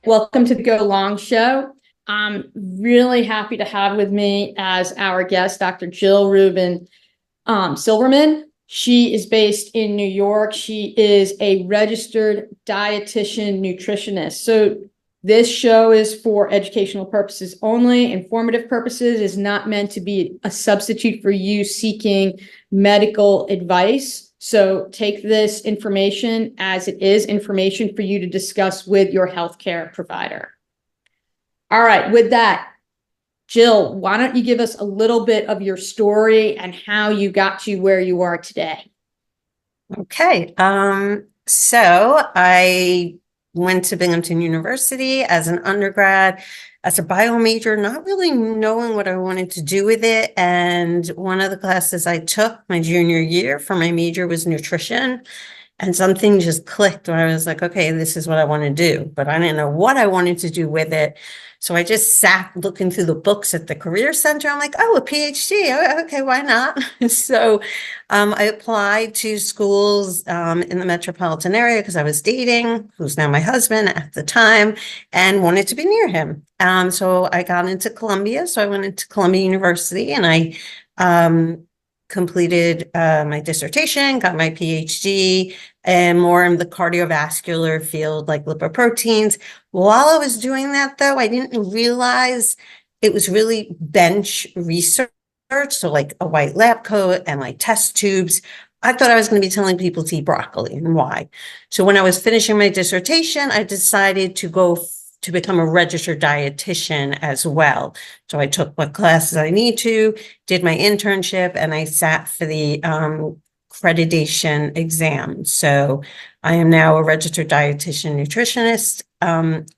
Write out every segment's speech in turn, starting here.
Welcome to the Go Long Show. I'm really happy to have with me as our guest, Dr. Jill Rubin Silverman. She is based in New York. She is a registered dietitian nutritionist. So this show is for educational purposes only. Informative purposes, is not meant to be a substitute for you seeking medical advice. So take this information as it is information for you to discuss with your healthcare provider. All right, with that, Jill, why don't you give us a little bit of your story and how you got to where you are today? Okay, so I went to Binghamton University as an undergrad, as a bio major, not really knowing what I wanted to do with it. And one of the classes I took my junior year for my major was nutrition. And something just clicked where I was like, okay, this is what I want to do, but I didn't know what I wanted to do with it. So I just sat looking through the books at the Career Center. I'm like, oh, a PhD. Okay, why not? So I applied to schools in the metropolitan area because I was dating, who's now my husband at the time, and wanted to be near him. So I got into Columbia. So I went into Columbia University and I completed my dissertation, got my PhD, and more in the cardiovascular field, like lipoproteins. While I was doing that, though, I didn't realize it was really bench research. So like a white lab coat and like test tubes. I thought I was going to be telling people to eat broccoli and why. So when I was finishing my dissertation, I decided to go to become a registered dietitian as well. So I took what classes I need to, did my internship, and I sat for the accreditation exam. So I am now a registered dietitian nutritionist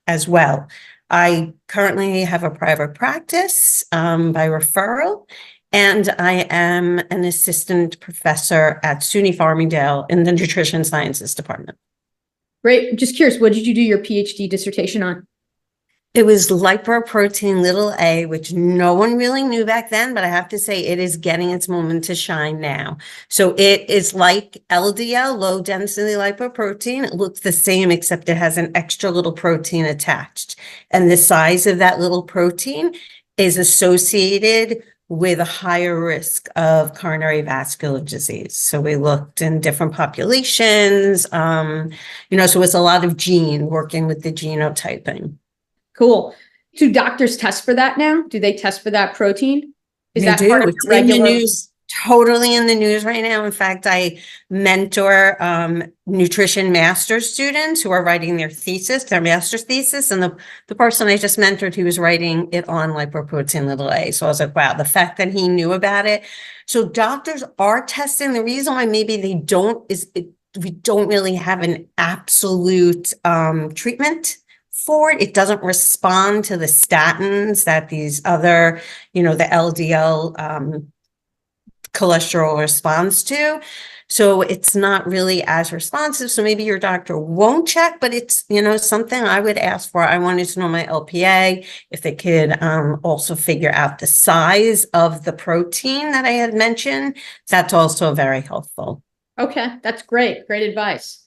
as well. I currently have a private practice by referral, and I am an assistant professor at SUNY Farmingdale in the nutrition sciences department. Great. Just curious, what did you do your PhD dissertation on? It was lipoprotein little a, which no one really knew back then, but I have to say it is getting its moment to shine now. So it is like LDL, low density lipoprotein. It looks the same, except it has an extra little protein attached. And the size of that little protein is associated with a higher risk of coronary vascular disease. So we looked in different populations, so it's a lot of gene, working with the genotyping. Cool. Do doctors test for that now? Do they test for that protein? Is They that do. part of It's the regular? in the news, totally in the news right now. In fact, I mentor nutrition master's students who are writing their thesis, their master's thesis. And the person I just mentored, he was writing it on lipoprotein little a. So I was like, wow, the fact that he knew about it. So doctors are testing. The reason why maybe they don't is we don't really have an absolute treatment for it. It doesn't respond to the statins that these other, the LDL cholesterol responds to. So it's not really as responsive. So maybe your doctor won't check, but it's, something I would ask for. I wanted to know my LPA, if they could also figure out the size of the protein that I had mentioned. That's also very helpful. Okay, that's great. Great advice.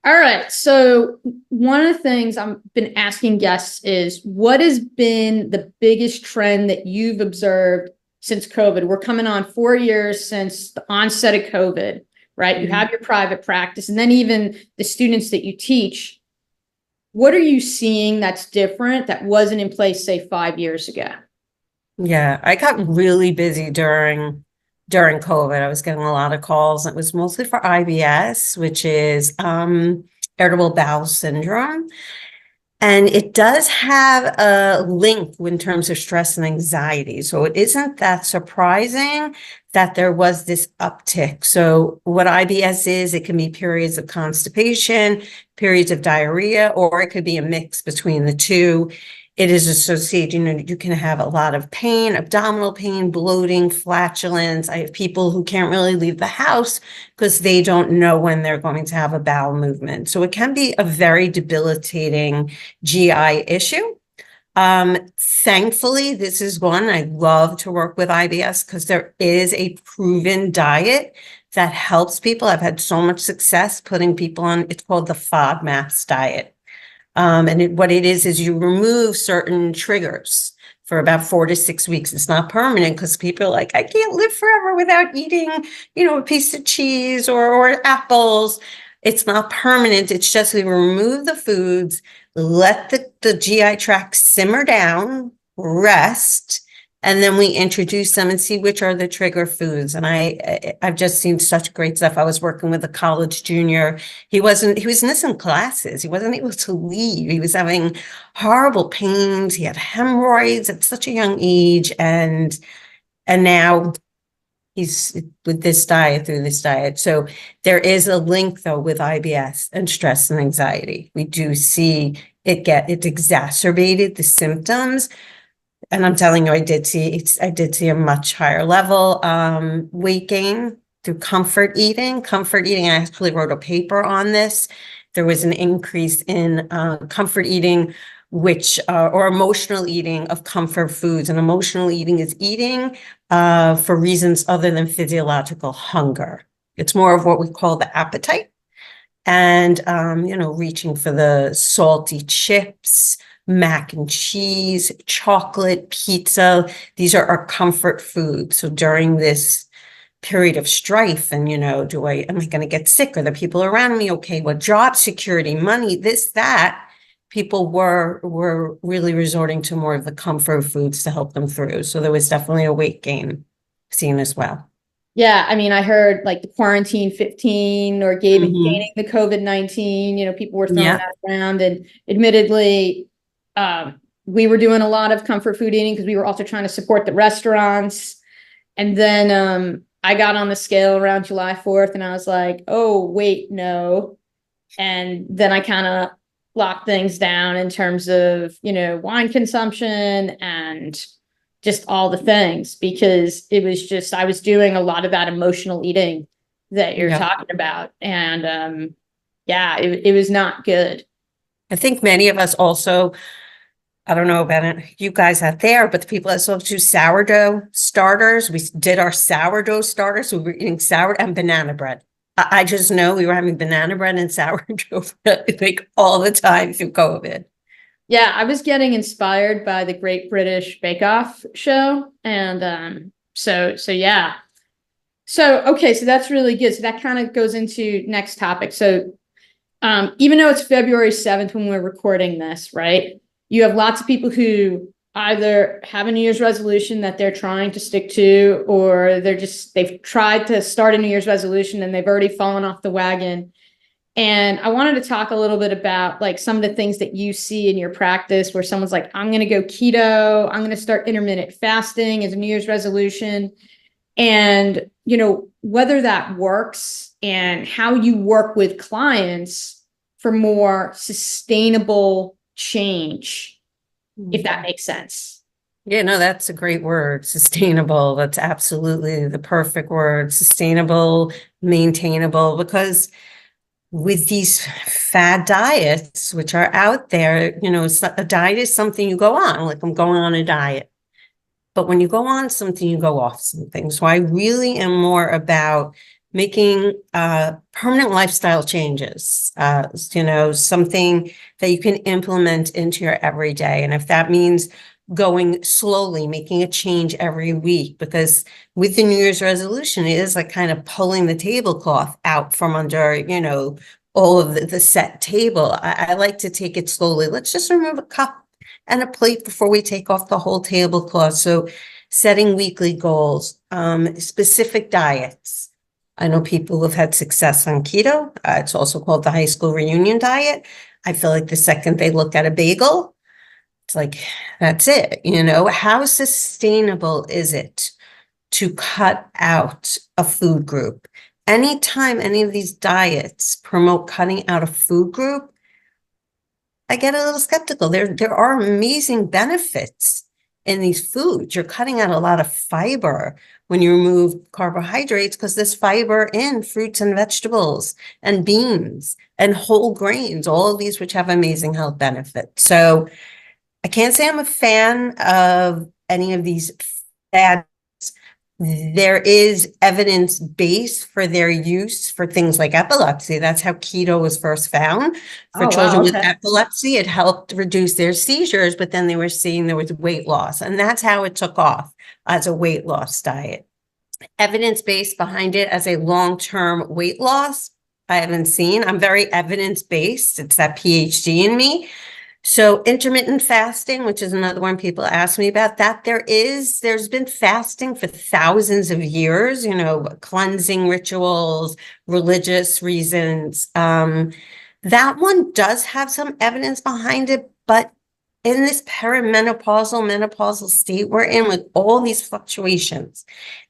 All right. So one of the things I've been asking guests is, what has been the biggest trend that you've observed since COVID? We're coming on 4 years since the onset of COVID, right? You have your private practice, and then even the students that you teach. What are you seeing that's different that wasn't in place, say, 5 years ago? Yeah, I got really busy during COVID. I was getting a lot of calls. It was mostly for IBS, which is irritable bowel syndrome. And it does have a link in terms of stress and anxiety. So it isn't that surprising that there was this uptick. So what IBS is, it can be periods of constipation, periods of diarrhea, or it could be a mix between the two. It is associated, you can have a lot of pain, abdominal pain, bloating, flatulence. I have people who can't really leave the house because they don't know when they're going to have a bowel movement. So it can be a very debilitating GI issue. Thankfully, this is one I love to work with IBS because there is a proven diet that helps people. I've had so much success putting people on, it's called the FODMAPs diet. What it is you remove certain triggers for about 4 to 6 weeks. It's not permanent because people are like, I can't live forever without eating, a piece of cheese or apples. It's not permanent. It's just we remove the foods, let the GI tract simmer down, rest, and then we introduce them and see which are the trigger foods. And I've just seen such great stuff. I was working with a college junior. He was missing classes. He wasn't able to leave. He was having horrible pains. He had hemorrhoids at such a young age. And now he's with this diet, through this diet. So there is a link though with IBS and stress and anxiety. We do see it exacerbated the symptoms. And I'm telling you, I did see a much higher level weight gain through comfort eating. Comfort eating, I actually wrote a paper on this. There was an increase in comfort eating, or emotional eating of comfort foods. And emotional eating is eating for reasons other than physiological hunger. It's more of what we call the appetite. And, reaching for the salty chips, mac and cheese, chocolate, pizza. These are our comfort foods. So during this period of strife and, am I going to get sick? Are the people around me okay? What job security, money, this, that, people were really resorting to more of the comfort foods to help them through. So there was definitely a weight gain seen as well. Yeah, I mean, I heard like the quarantine 15 or gaining the COVID-19, people were throwing that around, and admittedly, we were doing a lot of comfort food eating because we were also trying to support the restaurants. And then I got on the scale around July 4th and I was like, oh, wait, no. And then I kind of locked things down in terms of, wine consumption and just all the things, because it was just, I was doing a lot of that emotional eating that you're talking about. And it was not good. I think many of us also, I don't know about it, you guys out there, but the people that still do sourdough starters, we did our sourdough starters. So we were eating sourdough and banana bread. I just know we were having banana bread and sourdough like all the time through COVID. Yeah, I was getting inspired by the Great British Bake Off show. And so yeah. So, okay, so that's really good. So that kind of goes into next topic. So even though it's February 7th when we're recording this, right? You have lots of people who either have a New Year's resolution that they're trying to stick to, or they've tried to start a New Year's resolution and they've already fallen off the wagon. And I wanted to talk a little bit about like some of the things that you see in your practice where someone's like, I'm going to go keto, I'm going to start intermittent fasting as a New Year's resolution. And, whether that works and how you work with clients for more sustainable change, if that makes sense. Yeah, no, that's a great word. Sustainable. That's absolutely the perfect word. Sustainable, maintainable, because with these fad diets, which are out there, a diet is something you go on, like I'm going on a diet. But when you go on something, you go off something. So I really am more about making permanent lifestyle changes, something that you can implement into your everyday. And if that means going slowly, making a change every week, because with the New Year's resolution, it is like kind of pulling the tablecloth out from under, all of the set table. I like to take it slowly. Let's just remove a cup and a plate before we take off the whole tablecloth. So setting weekly goals, specific diets. I know people who have had success on keto. It's also called the high school reunion diet. I feel like the second they look at a bagel, it's like, that's it. How sustainable is it to cut out a food group? Anytime any of these diets promote cutting out a food group, I get a little skeptical. There are amazing benefits in these foods. You're cutting out a lot of fiber when you remove carbohydrates, because there's fiber in fruits and vegetables and beans and whole grains, all of these which have amazing health benefits. So I can't say I'm a fan of any of these fads. there is evidence base for their use for things like epilepsy. That's how keto was first found. For Oh, children wow. with Okay. epilepsy, it helped reduce their seizures, but then they were seeing there was weight loss. And that's how it took off as a weight loss diet. Evidence base behind it as a long-term weight loss, I haven't seen. I'm very evidence-based. It's that PhD in me. So intermittent fasting, which is another one people ask me about, that there's been fasting for thousands of years, cleansing rituals, religious reasons. That one does have some evidence behind it, but in this perimenopausal, menopausal state we're in with all these fluctuations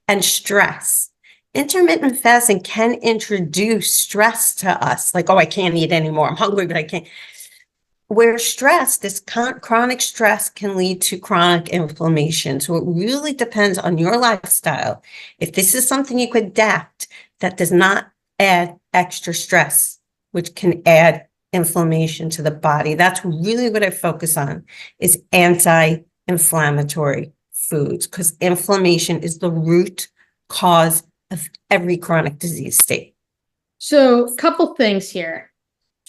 and stress, intermittent fasting can introduce stress to us. Like, oh, I can't eat anymore. I'm hungry, but I can't. Where stress, this chronic stress can lead to chronic inflammation. So it really depends on your lifestyle. If this is something you could adapt, that does not add extra stress, which can add inflammation to the body. That's really what I focus on, is anti-inflammatory foods, because inflammation is the root cause of every chronic disease state. So a couple things here.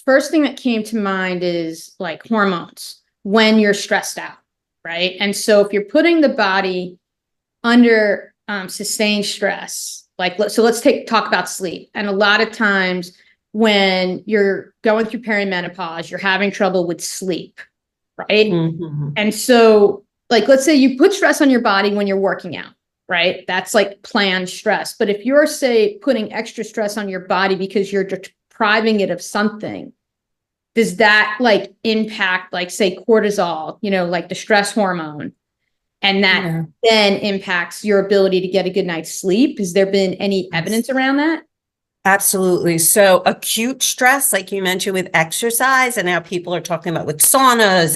First thing that came to mind is like hormones when you're stressed out, right? And so if you're putting the body under sustained stress, so let's talk about sleep. And a lot of times when you're going through perimenopause, you're having trouble with sleep, right? Mm-hmm. And so let's say you put stress on your body when you're working out, right? That's like planned stress. But if you're, say, putting extra stress on your body because you're depriving it of something, does that impact, say, cortisol, like the stress hormone, and that then impacts your ability to get a good night's sleep? Has there been any evidence around that? Absolutely. So acute stress, like you mentioned with exercise, and now people are talking about with saunas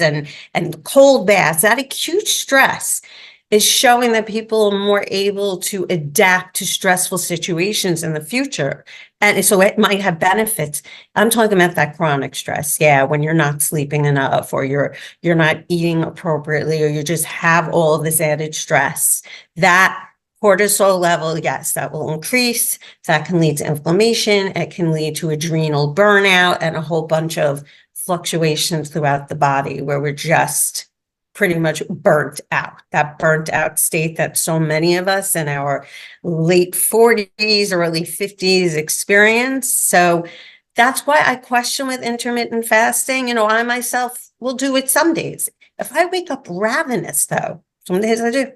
and cold baths, that acute stress is showing that people are more able to adapt to stressful situations in the future. And so it might have benefits. I'm talking about that chronic stress. Yeah, when you're not sleeping enough, or you're not eating appropriately, or you just have all of this added stress. That cortisol level, yes, that will increase. That can lead to inflammation. It can lead to adrenal burnout and a whole bunch of fluctuations throughout the body where we're just pretty much burnt out. That burnt out state that so many of us in our late 40s, early 50s experience. So that's why I question with intermittent fasting. I myself will do it some days. If I wake up ravenous, though, some days I do,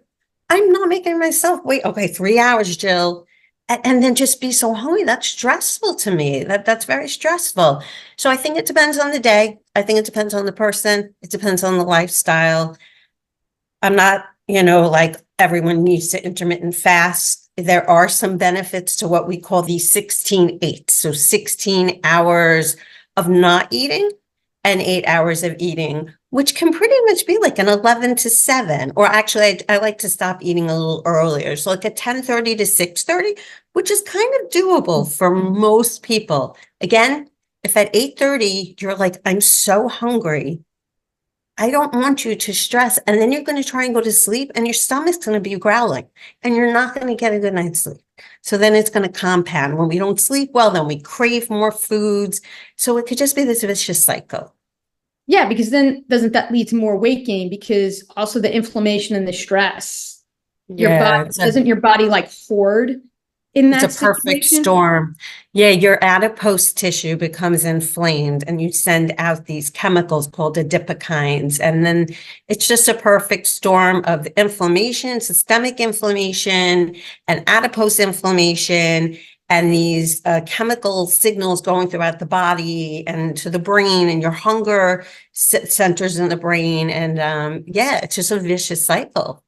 I'm not making myself wait, okay, 3 hours, Jill, and then just be so hungry. That's stressful to me. That's very stressful. So I think it depends on the day. I think it depends on the person. It depends on the lifestyle. I'm not, like everyone needs to intermittent fast. There are some benefits to what we call the 16-8. So 16 hours of not eating and 8 hours of eating, which can pretty much be like an 11 to 7, or actually I like to stop eating a little earlier. So like a 10:30 to 6:30, which is kind of doable for most people. Again, if at 8:30, you're like, I'm so hungry, I don't want you to stress. And then you're going to try and go to sleep and your stomach's going to be growling and you're not going to get a good night's sleep. So then it's going to compound. When we don't sleep well, then we crave more foods. So it could just be this vicious cycle. Yeah, because then doesn't that lead to more weight gain? Because also the inflammation and the stress, doesn't your body hoard in that It's a perfect situation? storm. Yeah, your adipose tissue becomes inflamed and you send out these chemicals called adipokines. And then it's just a perfect storm of inflammation, systemic inflammation, and adipose inflammation, and these chemical signals going throughout the body and to the brain, and your hunger centers in the brain. And it's just a vicious cycle.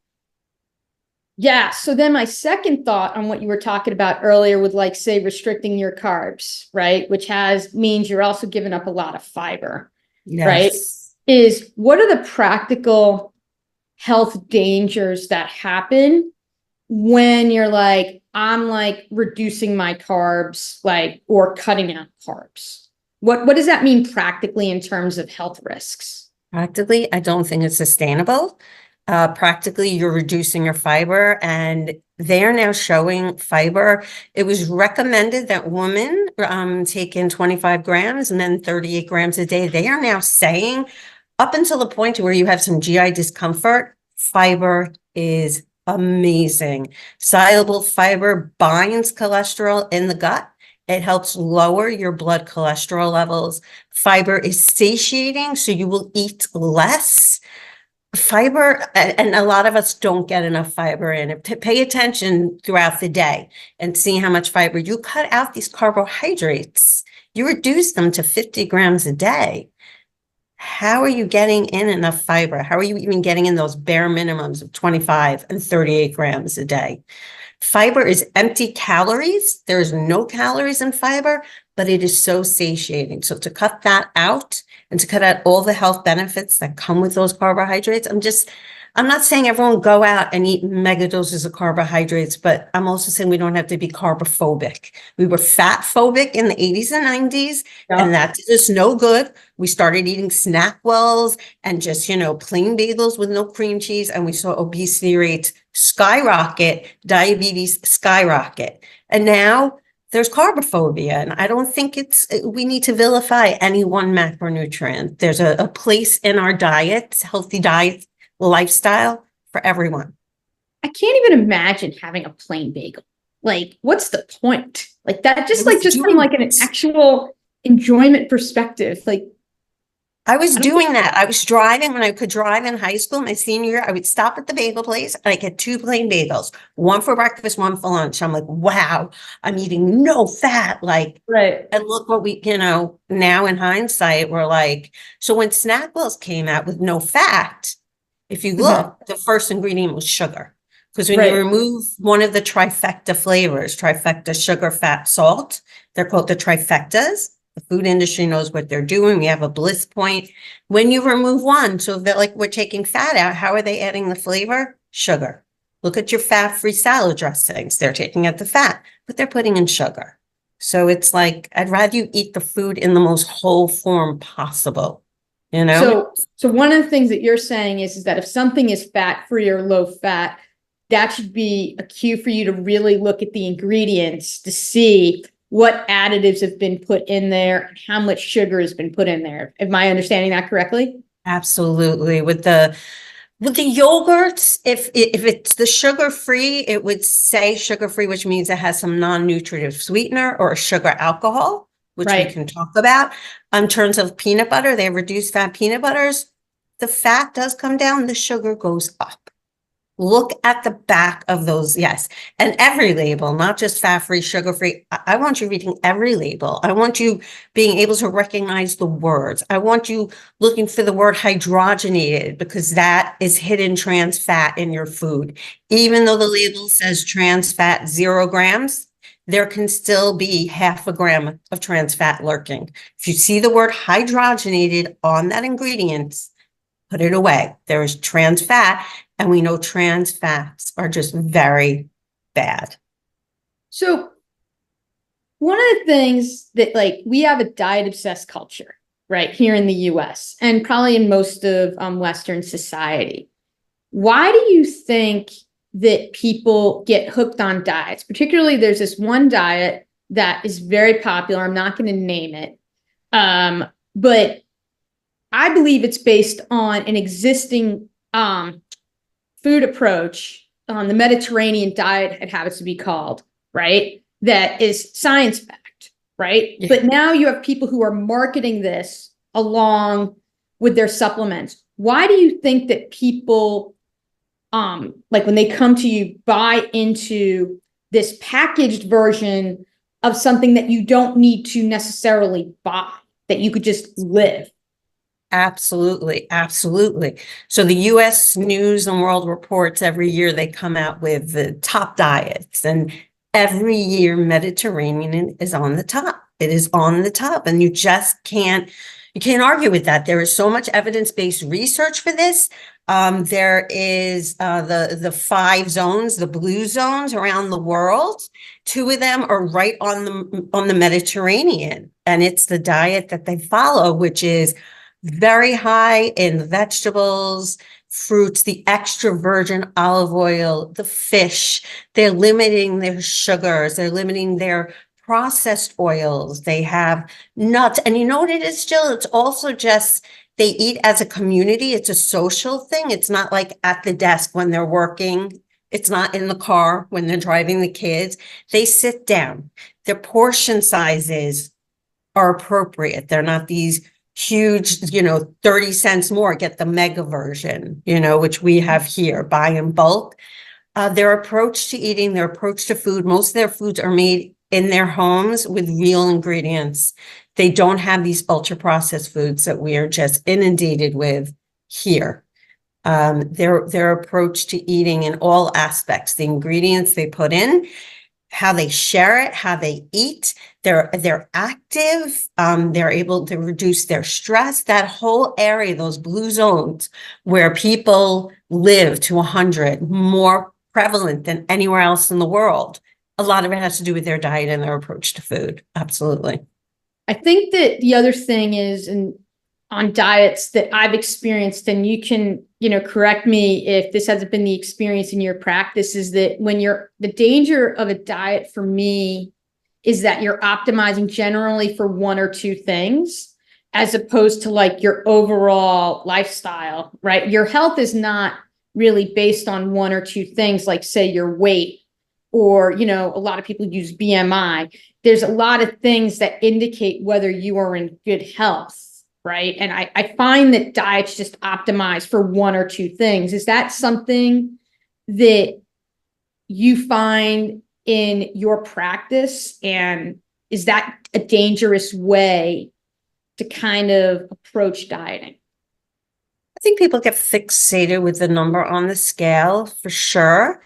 Yeah. So then my second thought on what you were talking about earlier with say restricting your carbs, right? Which means you're also giving up a lot of fiber, right? Is what are the practical health dangers that happen when you're I'm reducing my carbs, or cutting out carbs? What does that mean practically in terms of health risks? Practically, I don't think it's sustainable. Practically, you're reducing your fiber, and they are now showing fiber. It was recommended that women take in 25 grams and then 38 grams a day. They are now saying up until the point where you have some GI discomfort, fiber is amazing. Soluble fiber binds cholesterol in the gut. It helps lower your blood cholesterol levels. Fiber is satiating, so you will eat less. Fiber, and a lot of us don't get enough fiber in. Pay attention throughout the day and see how much fiber. You cut out these carbohydrates. You reduce them to 50 grams a day. How are you getting in enough fiber? How are you even getting in those bare minimums of 25 and 38 grams a day? Fiber is empty calories. There's no calories in fiber, but it is so satiating. So to cut that out and to cut out all the health benefits that come with those carbohydrates, I'm not saying everyone go out and eat mega doses of carbohydrates, but I'm also saying we don't have to be carbophobic. We were fat phobic in the 80s and 90s, and that did us no good. We started eating SnackWells and just, plain bagels with no cream cheese, and we saw obesity rates skyrocket, diabetes skyrocket. And now there's carbophobia, and I don't think we need to vilify any one macronutrient. There's a place in our diet, healthy diet, lifestyle for everyone. I can't even imagine having a plain bagel. Like, what's the point? Like that, just from like an actual enjoyment perspective. Like, I was doing that. I was driving when I could drive in high school. My senior year, I would stop at the bagel place and I get 2 plain bagels, one for breakfast, one for lunch. I'm like, wow, I'm eating no fat. Like, right. And look what we, now in hindsight, we're like, so when SnackWells came out with no fat, if you look, the first ingredient was sugar. Because when you remove one of the trifecta flavors, trifecta, sugar, fat, salt, they're called the trifectas. The food industry knows what they're doing. We have a bliss point. When you remove one, so that like we're taking fat out, how are they adding the flavor? Sugar. Look at your fat-free salad dressings. They're taking out the fat, but they're putting in sugar. So it's like, I'd rather you eat the food in the most whole form possible. So one of the things that you're saying is that if something is fat-free or low fat, that should be a cue for you to really look at the ingredients to see what additives have been put in there and how much sugar has been put in there. Am I understanding that correctly? Absolutely. With the yogurts, if it's the sugar-free, it would say sugar-free, which means it has some non-nutritive sweetener or sugar alcohol, which we can talk about. In terms of peanut butter, they have reduced fat peanut butters. The fat does come down, the sugar goes up. Look at the back of those, yes. And every label, not just fat-free, sugar-free. I want you reading every label. I want you being able to recognize the words. I want you looking for the word hydrogenated, because that is hidden trans fat in your food. Even though the label says trans fat 0 grams, there can still be 0.5 gram of trans fat lurking. If you see the word hydrogenated on that ingredient, put it away. There is trans fat, and we know trans fats are just very bad. So one of the things that, like, we have a diet obsessed culture, right, here in the US and probably in most of Western society. Why do you think that people get hooked on diets? Particularly, there's this one diet that is very popular. I'm not going to name it. But I believe it's based on an existing food approach on the Mediterranean diet, it happens to be called, right? That is science-backed, right? Yeah. But now you have people who are marketing this along with their supplements. Why do you think that people, like when they come to you, buy into this packaged version of something that you don't need to necessarily buy, that you could just live? Absolutely. Absolutely. So the US News and World Reports, every year they come out with the top diets, and every year Mediterranean is on the top. It is on the top, and you can't argue with that. There is so much evidence-based research for this. There is the 5 zones, the blue zones around the world. 2 of them are right on the Mediterranean, and it's the diet that they follow, which is very high in vegetables, fruits, the extra virgin olive oil, the fish. They're limiting their sugars. They're limiting their processed oils. They have nuts. And you know what it is, Jill? It's also just they eat as a community. It's a social thing. It's not like at the desk when they're working. It's not in the car when they're driving the kids. They sit down. Their portion sizes are appropriate. They're not these huge, 30 cents more, get the mega version, which we have here, buy in bulk. Their approach to eating, their approach to food, most of their foods are made in their homes with real ingredients. They don't have these ultra processed foods that we are just inundated with here. Their approach to eating in all aspects, the ingredients they put in, how they share it, how they eat, they're active, they're able to reduce their stress, that whole area, those blue zones where people live to 100, more prevalent than anywhere else in the world. A lot of it has to do with their diet and their approach to food. Absolutely. I think that the other thing is, and on diets that I've experienced, and you can, correct me if this hasn't been the experience in your practice, is that the danger of a diet for me is that you're optimizing generally for one or two things, as opposed to like your overall lifestyle, right? Your health is not really based on one or two things, like say your weight, or, a lot of people use BMI. There's a lot of things that indicate whether you are in good health. Right. And I find that diets just optimize for one or two things. Is that something that you find in your practice? And is that a dangerous way to kind of approach dieting? I think people get fixated with the number on the scale for sure.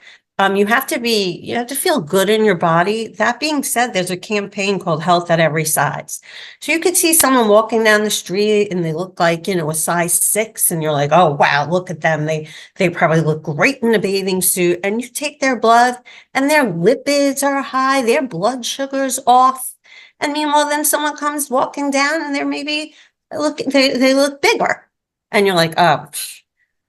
You have to feel good in your body. That being said, there's a campaign called Health at Every Size. So you could see someone walking down the street and they look like, a size 6, and you're like, oh, wow, look at them. They probably look great in a bathing suit. And you take their blood and their lipids are high, their blood sugar's off. And meanwhile, then someone comes walking down and they look bigger. And you're like, oh.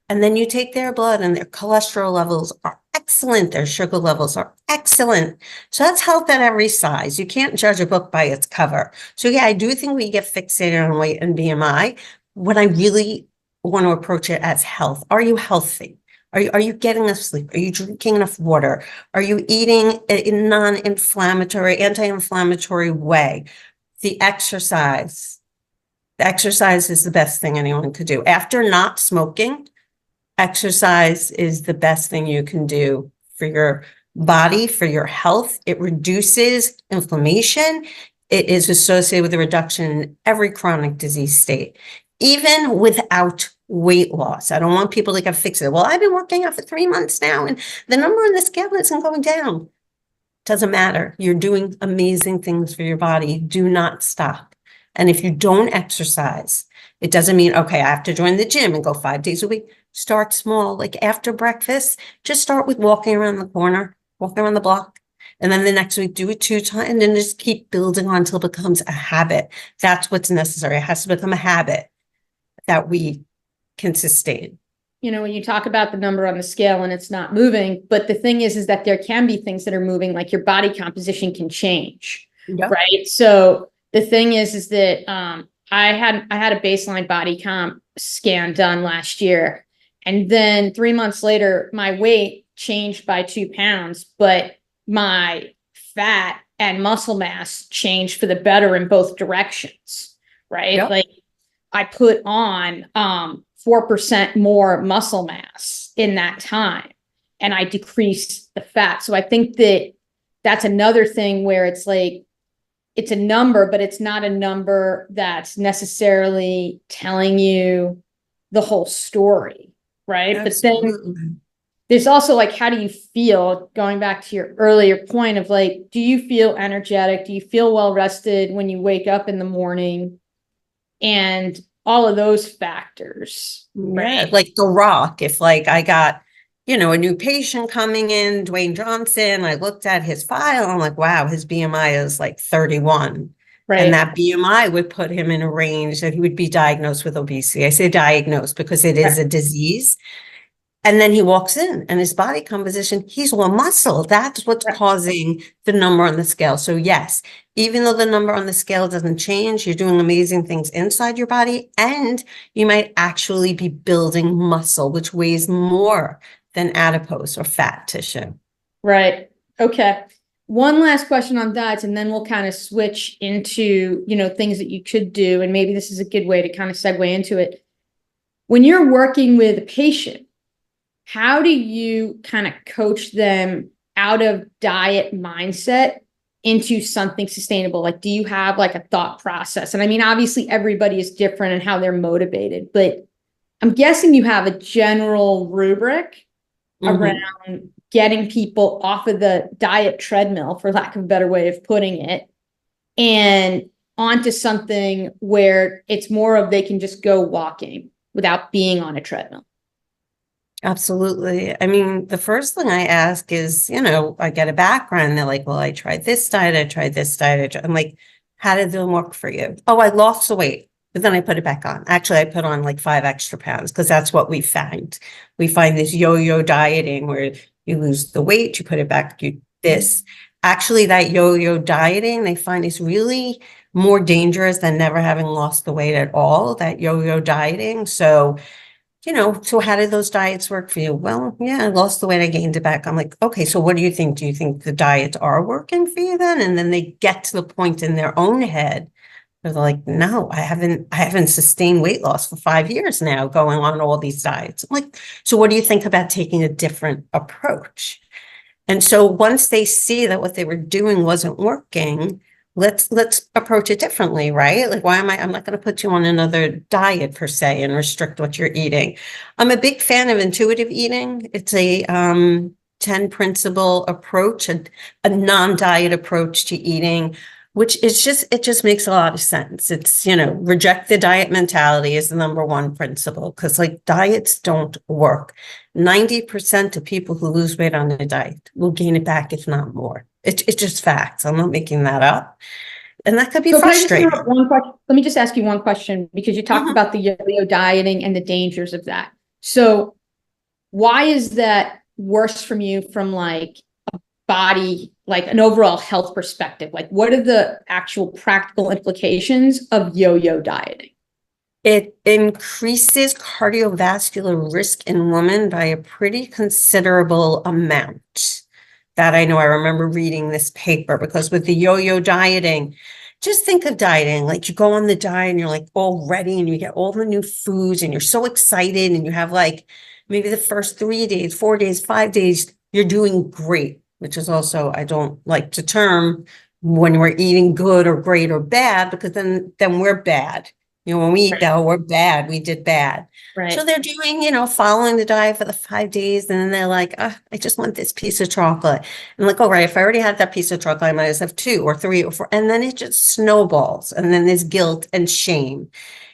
And then you take their blood and their cholesterol levels are excellent. Their sugar levels are excellent. So that's health at every size. You can't judge a book by its cover. So yeah, I do think we get fixated on weight and BMI when I really want to approach it as health. Are you healthy? Are you getting enough sleep? Are you drinking enough water? Are you eating in a non-inflammatory, anti-inflammatory way? The exercise. The exercise is the best thing anyone could do. After not smoking, exercise is the best thing you can do for your body, for your health. It reduces inflammation. It is associated with a reduction in every chronic disease state, even without weight loss. I don't want people to get fixated. Well, I've been working out for 3 months now, and the number on the scale isn't going down. Doesn't matter. You're doing amazing things for your body. Do not stop. And if you don't exercise, it doesn't mean, okay, I have to join the gym and go 5 days a week. Start small, like after breakfast, just start with walking around the corner, walking around the block. And then the next week, do it 2 times, and then just keep building on until it becomes a habit. That's what's necessary. It has to become a habit that we can sustain. When you talk about the number on the scale and it's not moving, but the thing is that there can be things that are moving, like your body composition can change, right? So the thing is that I had a baseline body comp scan done last year. And then 3 months later, my weight changed by 2 pounds, but my fat and muscle mass changed for the better in both directions, right? Yep. Like I put on 4% more muscle mass in that time, and I decreased the fat. So I think that that's another thing where it's like, it's a number, but it's not a number that's necessarily telling you the whole story. Right. Absolutely. But then there's also like, how do you feel? Going back to your earlier point of like, do you feel energetic? Do you feel well rested when you wake up in the morning? And all of those factors. Right. Like The Rock, if like I got, a new patient coming in, Dwayne Johnson, I looked at his file, I'm like, wow, his BMI is like 31. Right. And that BMI would put him in a range that he would be diagnosed with obesity. I say diagnosed because it is a disease. And then he walks in and his body composition, he's all muscle. That's what's causing the number on the scale. So yes, even though the number on the scale doesn't change, you're doing amazing things inside your body, and you might actually be building muscle, which weighs more than adipose or fat tissue. Right. Okay. One last question on diets, and then we'll kind of switch into, things that you could do. And maybe this is a good way to kind of segue into it. When you're working with a patient, how do you kind of coach them out of diet mindset into something sustainable? Like, do you have like a thought process? And I mean, obviously everybody is different in how they're motivated, but I'm guessing you have a general rubric around getting people off of the diet treadmill, for lack of a better way of putting it, and onto something where it's more of they can just go walking without being on a treadmill. Absolutely. I mean, the first thing I ask is, I get a background. They're like, well, I tried this diet. I tried this diet. I'm like, how did it work for you? Oh, I lost the weight, but then I put it back on. Actually, I put on like 5 extra pounds because that's what we find. We find this yo-yo dieting where you lose the weight, you put it back, this. Actually, that yo-yo dieting, they find is really more dangerous than never having lost the weight at all, that yo-yo dieting. So so how did those diets work for you? Well, yeah, I lost the weight, I gained it back. I'm like, okay, so what do you think? Do you think the diets are working for you then? And then they get to the point in their own head where they're like, no, I haven't sustained weight loss for 5 years now, going on all these diets. I'm like, so what do you think about taking a different approach? And so once they see that what they were doing wasn't working, let's approach it differently, right? Like, I'm not going to put you on another diet per se and restrict what you're eating. I'm a big fan of intuitive eating. It's a 10 principle approach, a non-diet approach to eating, which is it just makes a lot of sense. It's, reject the diet mentality is the number one principle, because like diets don't work. 90% of people who lose weight on a diet will gain it back, if not more. It's just facts. I'm not making that up. And that could be frustrating. Let me just ask you one question, because you talked about the yo-yo dieting and the dangers of that. So why is that worse from you from like a body, like an overall health perspective? Like, what are the actual practical implications of yo-yo dieting? It increases cardiovascular risk in women by a pretty considerable amount. That I know. I remember reading this paper, because with the yo-yo dieting, just think of dieting like you go on the diet and you're like all ready and you get all the new foods and you're so excited, and you have like maybe the first 3 days, 4 days, 5 days, you're doing great, which is also, I don't like to term when we're eating good or great or bad, because then we're bad. When we eat bad, we're bad. We did bad. Right. So they're doing, following the diet for the 5 days. And then they're like, oh, I just want this piece of chocolate. And like, oh, right, if I already had that piece of chocolate, I might as well have 2 or 3 or 4. And then it just snowballs. And then there's guilt and shame.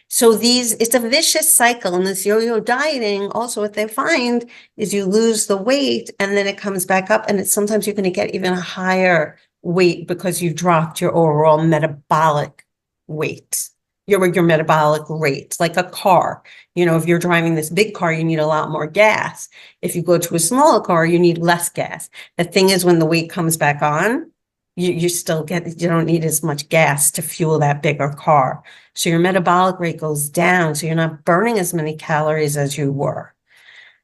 So it's a vicious cycle. And this yo-yo dieting, also what they find is you lose the weight and then it comes back up. And sometimes you're going to get even a higher weight because you've dropped your overall metabolic weight. Your metabolic rate, like a car. If you're driving this big car, you need a lot more gas. If you go to a smaller car, you need less gas. The thing is, when the weight comes back on, you don't need as much gas to fuel that bigger car. So your metabolic rate goes down. So you're not burning as many calories as you were.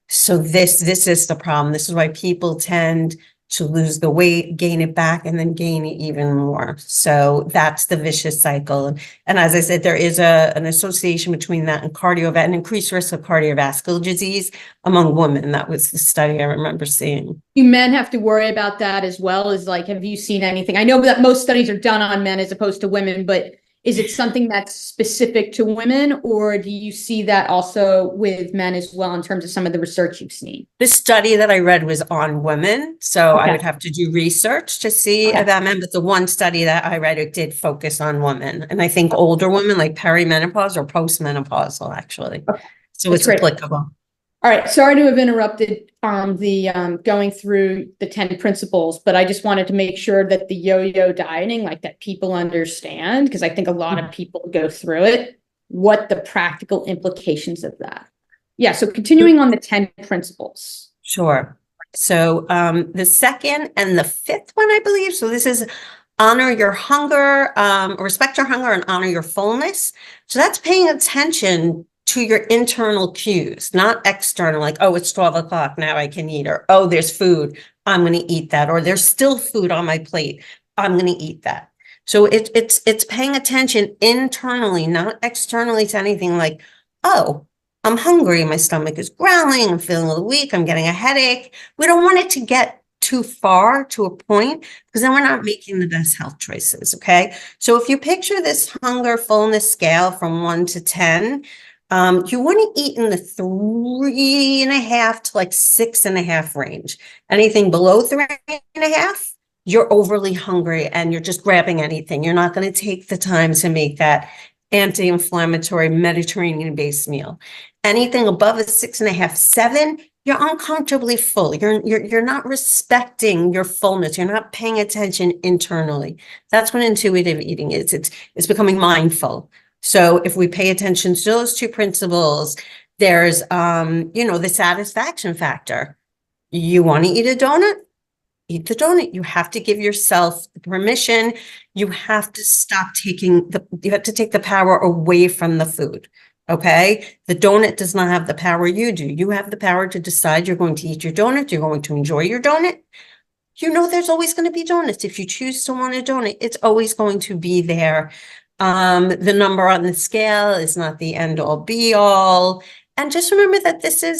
So this is the problem. This is why people tend to lose the weight, gain it back, and then gain it even more. So that's the vicious cycle. And as I said, there is an association between that and increased risk of cardiovascular disease among women. That was the study I remember seeing. Do men have to worry about that as well? As like, have you seen anything? I know that most studies are done on men as opposed to women, but is it something that's specific to women, or do you see that also with men as well in terms of some of the research you've seen? The study that I read was on women, so I would have to do research to see about men, but the one study that I read, it did focus on women. And I think older women, like perimenopause or postmenopausal, actually. So it's applicable. All right, sorry to have interrupted the going through the 10 principles, but I just wanted to make sure that the yo-yo dieting, like that people understand, because I think a lot of people go through it, what the practical implications of that. Yeah, so continuing on the 10 principles. Sure. So the second and the fifth one, I believe. So this is honor your hunger, respect your hunger and honor your fullness. So that's paying attention to your internal cues, not external, like, oh, it's 12 o'clock, now I can eat, or, oh, there's food, I'm going to eat that, or there's still food on my plate, I'm going to eat that. So it's paying attention internally, not externally to anything like, oh, I'm hungry, my stomach is growling, I'm feeling a little weak, I'm getting a headache. We don't want it to get too far to a point because then we're not making the best health choices, okay? So if you picture this hunger fullness scale from 1 to 10, you want to eat in the 3.5 to like 6.5 range. Anything below 3.5, you're overly hungry and you're just grabbing anything. You're not going to take the time to make that anti-inflammatory Mediterranean-based meal. Anything above a 6.5, 7, you're uncomfortably full. You're not respecting your fullness. You're not paying attention internally. That's what intuitive eating is. It's becoming mindful. So if we pay attention to those two principles, there's the satisfaction factor. You want to eat a donut? Eat the donut. You have to give yourself permission. You have to you have to take the power away from the food. Okay. The donut does not have the power you do. You have the power to decide you're going to eat your donut. You're going to enjoy your donut. There's always going to be donuts. If you choose to want a donut, it's always going to be there. The number on the scale is not the end all be all. And just remember that it's a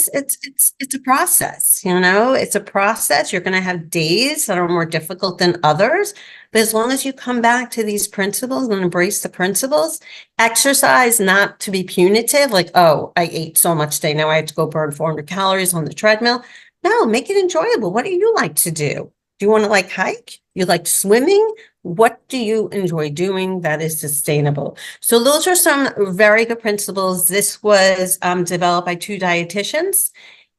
process, it's a process. You're going to have days that are more difficult than others. But as long as you come back to these principles and embrace the principles, exercise not to be punitive, like, oh, I ate so much today, now I have to go burn 400 calories on the treadmill. No, make it enjoyable. What do you like to do? Do you want to hike? You like swimming? What do you enjoy doing that is sustainable? So those are some very good principles. This was developed by 2 dietitians,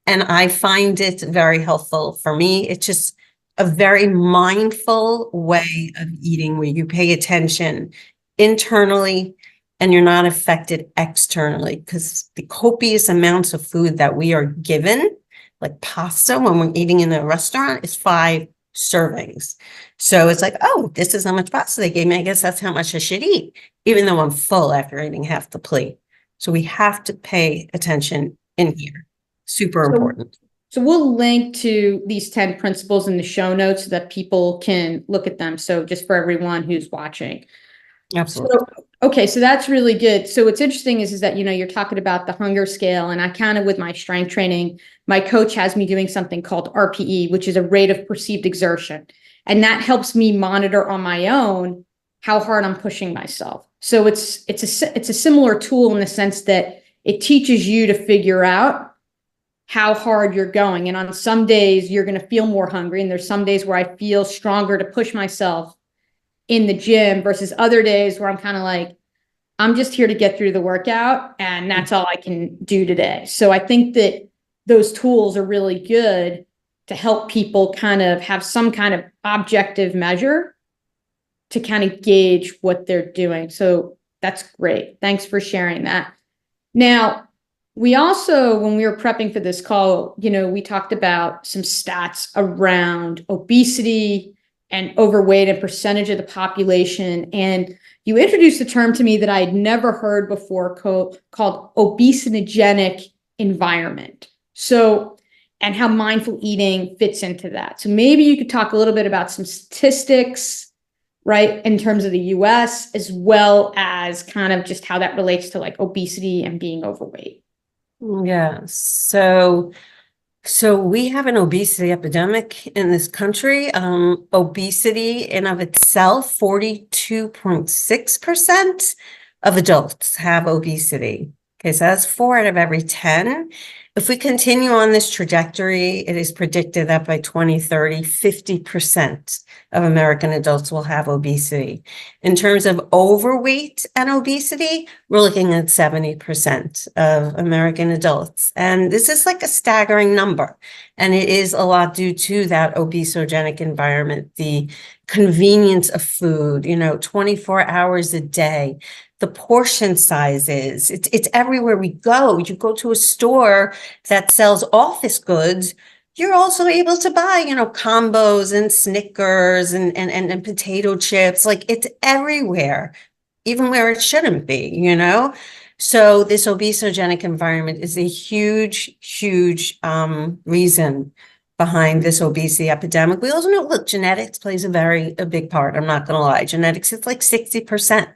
and I find it very helpful for me. It's just a very mindful way of eating where you pay attention internally and you're not affected externally, because the copious amounts of food that we are given, like pasta when we're eating in a restaurant, is 5 servings. So it's like, oh, this is how much pasta they gave me. I guess that's how much I should eat, even though I'm full after eating half the plate. So we have to pay attention in here. Super important. So we'll link to these 10 principles in the show notes so that people can look at them. So just for everyone who's watching. Absolutely. Okay, so that's really good. So what's interesting is that, you're talking about the hunger scale, and I kind of, with my strength training, my coach has me doing something called RPE, which is a rate of perceived exertion. And that helps me monitor on my own how hard I'm pushing myself. So it's a similar tool in the sense that it teaches you to figure out how hard you're going. And on some days you're going to feel more hungry. And there's some days where I feel stronger to push myself in the gym versus other days where I'm kind of like, I'm just here to get through the workout and that's all I can do today. So I think that those tools are really good to help people kind of have some kind of objective measure to kind of gauge what they're doing. So that's great. Thanks for sharing that. Now, we also, when we were prepping for this call, we talked about some stats around obesity and overweight and percentage of the population. And you introduced a term to me that I had never heard before called obesogenic environment. So, and how mindful eating fits into that. So maybe you could talk a little bit about some statistics, right, in terms of the US, as well as kind of just how that relates to obesity and being overweight. Yeah. So we have an obesity epidemic in this country. Obesity in of itself, 42.6% of adults have obesity. Okay, so that's 4 out of every 10. If we continue on this trajectory, it is predicted that by 2030, 50% of American adults will have obesity. In terms of overweight and obesity, we're looking at 70% of American adults. And this is a staggering number. And it is a lot due to that obesogenic environment, the convenience of food, 24 hours a day, the portion sizes. It's everywhere we go. You go to a store that sells office goods, you're also able to buy, combos and Snickers and potato chips. Like it's everywhere, even where it shouldn't be. So this obesogenic environment is a huge, huge reason behind this obesity epidemic. We also know, look, genetics plays a big part. I'm not going to lie. Genetics is like 60%.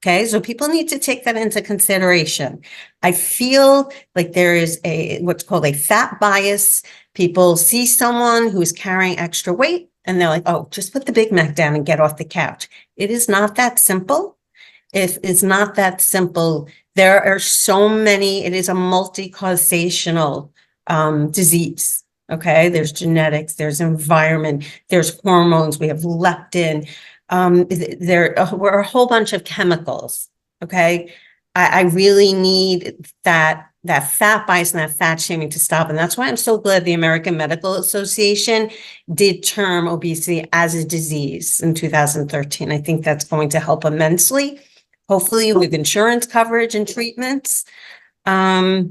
Okay, so people need to take that into consideration. I feel like there is what's called a fat bias. People see someone who's carrying extra weight and they're like, oh, just put the Big Mac down and get off the couch. It is not that simple. It's not that simple. There are so many, it is a multi-causational disease. Okay, there's genetics, there's environment, there's hormones, we have leptin. There were a whole bunch of chemicals. Okay, I really need that fat bias and that fat shaming to stop. And that's why I'm so glad the American Medical Association did term obesity as a disease in 2013. I think that's going to help immensely, hopefully with insurance coverage and treatments. But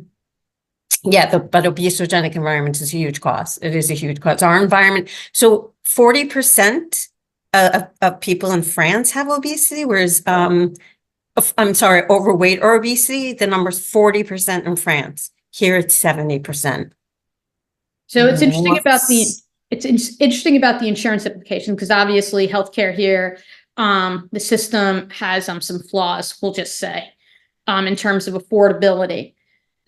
obesogenic environment is a huge cost. It is a huge cost. Our environment. So 40% of people in France have obesity, whereas, overweight or obesity, the number's 40% in France. Here it's 70%. So it's interesting about the insurance implications, because obviously healthcare here, the system has some flaws, we'll just say, in terms of affordability.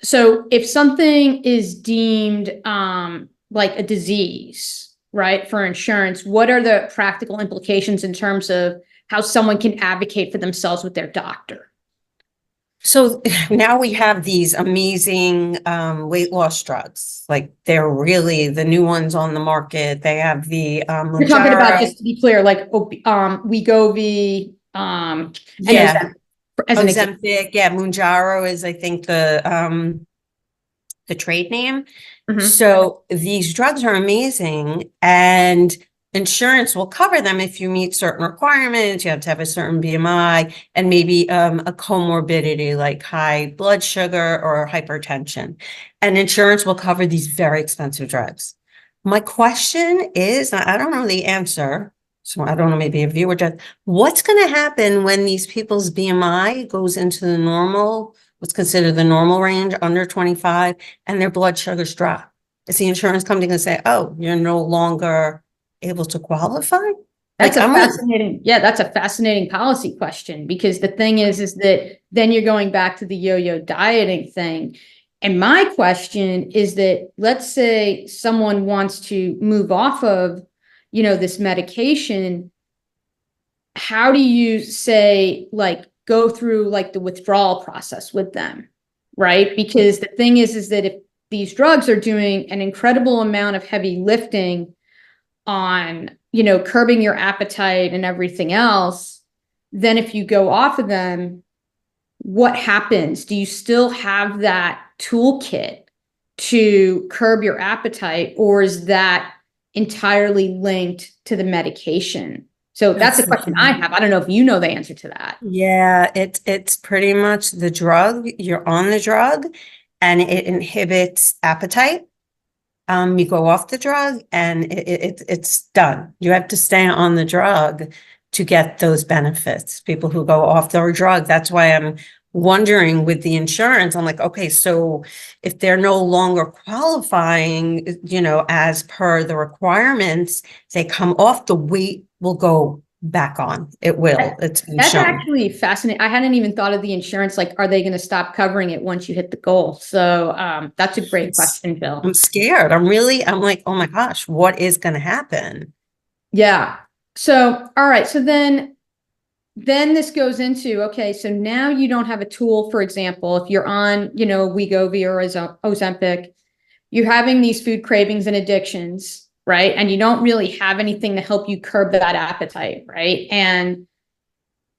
So if something is deemed like a disease, right, for insurance, what are the practical implications in terms of how someone can advocate for themselves with their doctor? So now we have these amazing weight loss drugs. Like they're really the new ones on the market. They have the You're talking about, just to be clear, like Wegovy, and as an example. Ozempic, Mounjaro is, I think, the trade name. Mhm. So these drugs are amazing, and insurance will cover them if you meet certain requirements. You have to have a certain BMI and maybe a comorbidity like high blood sugar or hypertension. And insurance will cover these very expensive drugs. My question is, I don't know the answer, so I don't know, maybe a viewer does. What's going to happen when these people's BMI goes into the normal, what's considered the normal range, under 25, and their blood sugars drop? Is the insurance company going to say, oh, you're no longer able to qualify? That's that's a fascinating policy question, because the thing is that then you're going back to the yo-yo dieting thing. And my question is that, let's say someone wants to move off of, this medication. How do you say, like, go through like the withdrawal process with them, right? Because the thing is that if these drugs are doing an incredible amount of heavy lifting on, curbing your appetite and everything else, then if you go off of them, what happens? Do you still have that toolkit to curb your appetite, or is that entirely linked to the medication? So that's a question I have. I don't know if you know the answer to that. Yeah, it's pretty much the drug. You're on the drug and it inhibits appetite. You go off the drug and it's done. You have to stay on the drug to get those benefits. People who go off their drug, that's why I'm wondering with the insurance, I'm like, okay, so if they're no longer qualifying, as per the requirements, they come off, the weight will go back on. It will. That's actually fascinating. I hadn't even thought of the insurance. Like, are they going to stop covering it once you hit the goal? So that's a great question, Bill. I'm scared. I'm like, oh my gosh, what is going to happen? Yeah. So, all right. So then this goes into, okay, so now you don't have a tool. For example, if you're on, Wegovy or Ozempic, you're having these food cravings and addictions, right? And you don't really have anything to help you curb that appetite, right? And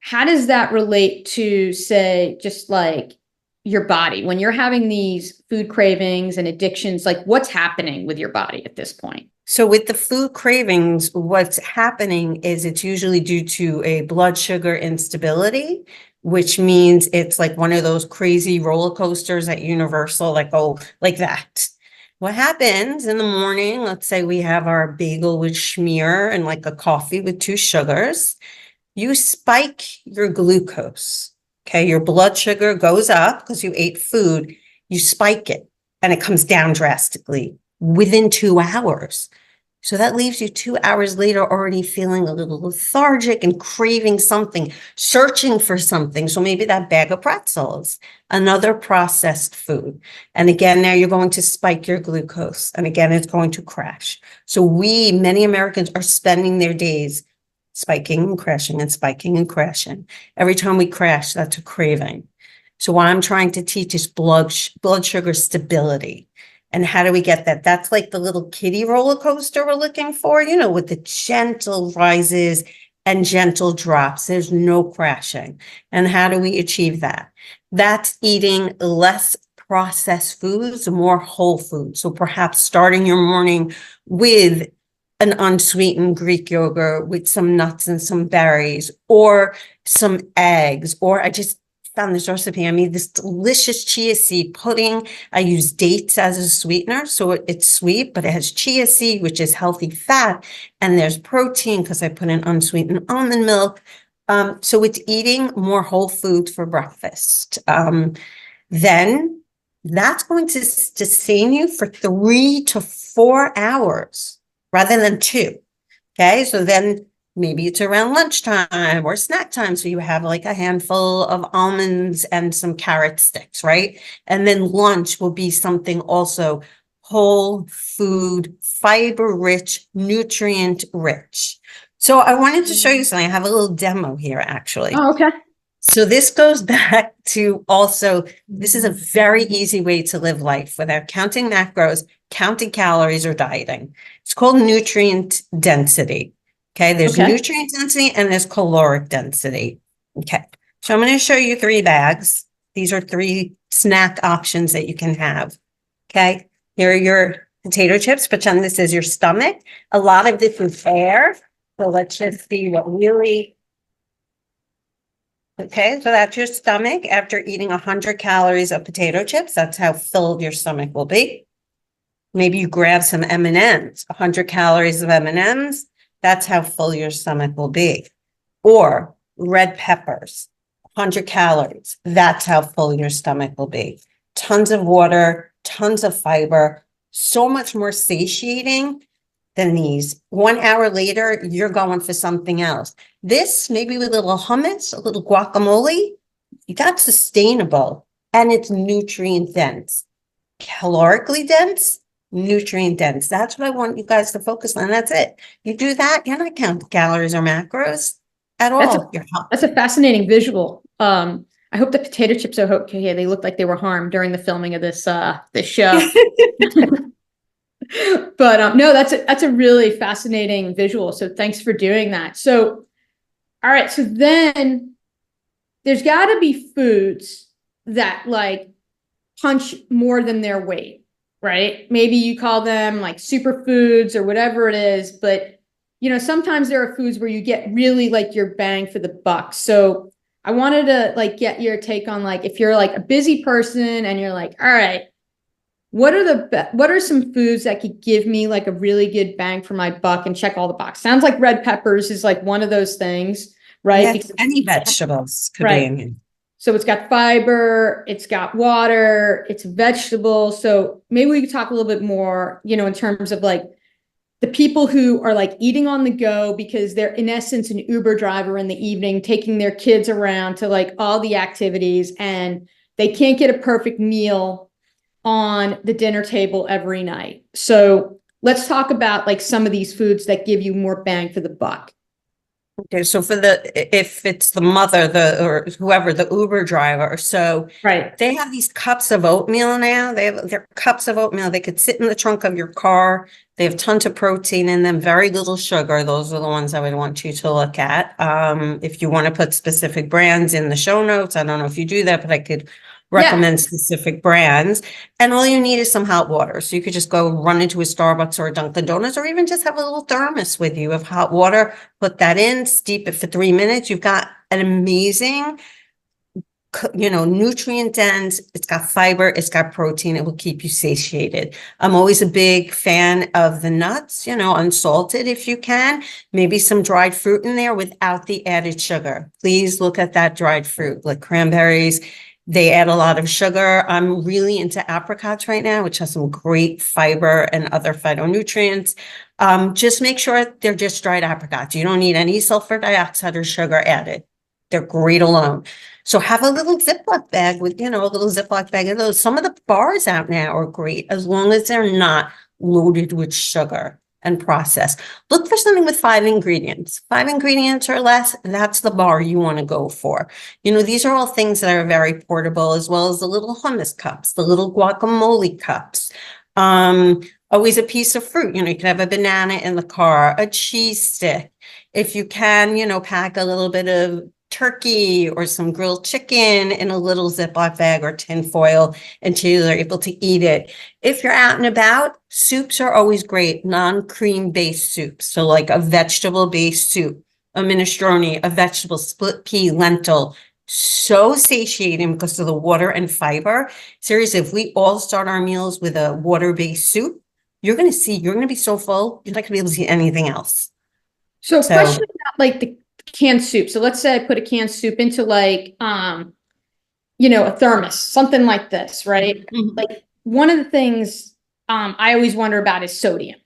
how does that relate to, say, just like your body? When you're having these food cravings and addictions, like, what's happening with your body at this point? So with the food cravings, what's happening is it's usually due to a blood sugar instability, which means it's like one of those crazy roller coasters at Universal, like, oh, like that. What happens in the morning, let's say we have our bagel with schmear and like a coffee with 2 sugars, you spike your glucose. Okay, your blood sugar goes up because you ate food, you spike it, and it comes down drastically within 2 hours. So that leaves you 2 hours later already feeling a little lethargic and craving something, searching for something. So maybe that bag of pretzels, another processed food. And again, now you're going to spike your glucose. And again, it's going to crash. So many Americans are spending their days spiking and crashing and spiking and crashing. Every time we crash, that's a craving. So what I'm trying to teach is blood sugar stability. And how do we get that? That's like the little kiddie roller coaster we're looking for, with the gentle rises and gentle drops. There's no crashing. And how do we achieve that? That's eating less processed foods, more whole foods. So perhaps starting your morning with an unsweetened Greek yogurt with some nuts and some berries, or some eggs, or I just found this recipe. I made this delicious chia seed pudding. I use dates as a sweetener, so it's sweet, but it has chia seed, which is healthy fat, and there's protein because I put in unsweetened almond milk. So it's eating more whole food for breakfast. Then that's going to sustain you for 3 to 4 hours rather than 2. Okay, so then maybe it's around lunchtime or snack time. So you have like a handful of almonds and some carrot sticks, right? And then lunch will be something also whole food, fiber rich, nutrient rich. So I wanted to show you something. I have a little demo here, actually. Oh, okay. So this goes back to also, this is a very easy way to live life without counting macros, counting calories, or dieting. It's called nutrient density. Okay, there's nutrient density and there's caloric density. Okay, so I'm going to show you 3 bags. These are 3 snack options that you can have. Okay, here are your potato chips. Pretend this is your stomach. A lot of this is air. So let's just see what really. Okay, so that's your stomach after eating 100 calories of potato chips. That's how filled your stomach will be. Maybe you grab some M&Ms, 100 calories of M&Ms. That's how full your stomach will be. Or red peppers, 100 calories. That's how full your stomach will be. Tons of water, tons of fiber, so much more satiating than these. 1 hour later, you're going for something else. This, maybe with a little hummus, a little guacamole, that's sustainable and it's nutrient dense. Calorically dense, nutrient dense. That's what I want you guys to focus on. That's it. You do that, you're not counting calories or macros at all. That's a fascinating visual. I hope the potato chips are okay. They looked like they were harmed during the filming of this show. But no, that's a really fascinating visual. So thanks for doing that. So, all right. So then there's got to be foods that like punch more than their weight, right? Maybe you call them like superfoods or whatever it is, but sometimes there are foods where you get really like your bang for the buck. So I wanted to like get your take on like, if you're like a busy person and you're like, all right, what are some foods that could give me like a really good bang for my buck and check all the boxes? Sounds like red peppers is like one of those things, right? Yes, any vegetables could be in it. So it's got fiber, it's got water, it's vegetable. So maybe we could talk a little bit more, in terms of like the people who are like eating on the go because they're in essence an Uber driver in the evening, taking their kids around to like all the activities, and they can't get a perfect meal on the dinner table every night. So let's talk about like some of these foods that give you more bang for the buck. Okay, so if it's the mother, or whoever, the Uber driver, so right, they have these cups of oatmeal now. They have their cups of oatmeal. They could sit in the trunk of your car. They have tons of protein in them, very little sugar. Those are the ones I would want you to look at. If you want to put specific brands in the show notes, I don't know if you do that, but I could recommend specific brands. And all you need is some hot water. So you could just go run into a Starbucks or a Dunkin' Donuts, or even just have a little thermos with you of hot water, put that in, steep it for 3 minutes. You've got an amazing nutrient dense, it's got fiber, it's got protein, it will keep you satiated. I'm always a big fan of the nuts, unsalted if you can, maybe some dried fruit in there without the added sugar. Please look at that dried fruit, like cranberries. They add a lot of sugar. I'm really into apricots right now, which has some great fiber and other phytonutrients. Just make sure they're just dried apricots. You don't need any sulfur dioxide or sugar added. They're great alone. So have a little Ziploc bag with, a little Ziploc bag of those. Some of the bars out now are great as long as they're not loaded with sugar and processed. Look for something with 5 ingredients. 5 ingredients or less, that's the bar you want to go for. These are all things that are very portable, as well as the little hummus cups, the little guacamole cups. Always a piece of fruit. You can have a banana in the car, a cheese stick. If you can, pack a little bit of turkey or some grilled chicken in a little Ziploc bag or tin foil until you're able to eat it. If you're out and about, soups are always great, non-cream based soups. So like a vegetable based soup, a minestrone, a vegetable, split pea, lentil. So satiating because of the water and fiber. Seriously, if we all start our meals with a water-based soup, you're going to be so full, you're not going to be able to eat anything else. So question about like the canned soup. So let's say I put a canned soup into like, a thermos, something like this, right? Mhm. Like one of the things I always wonder about is sodium,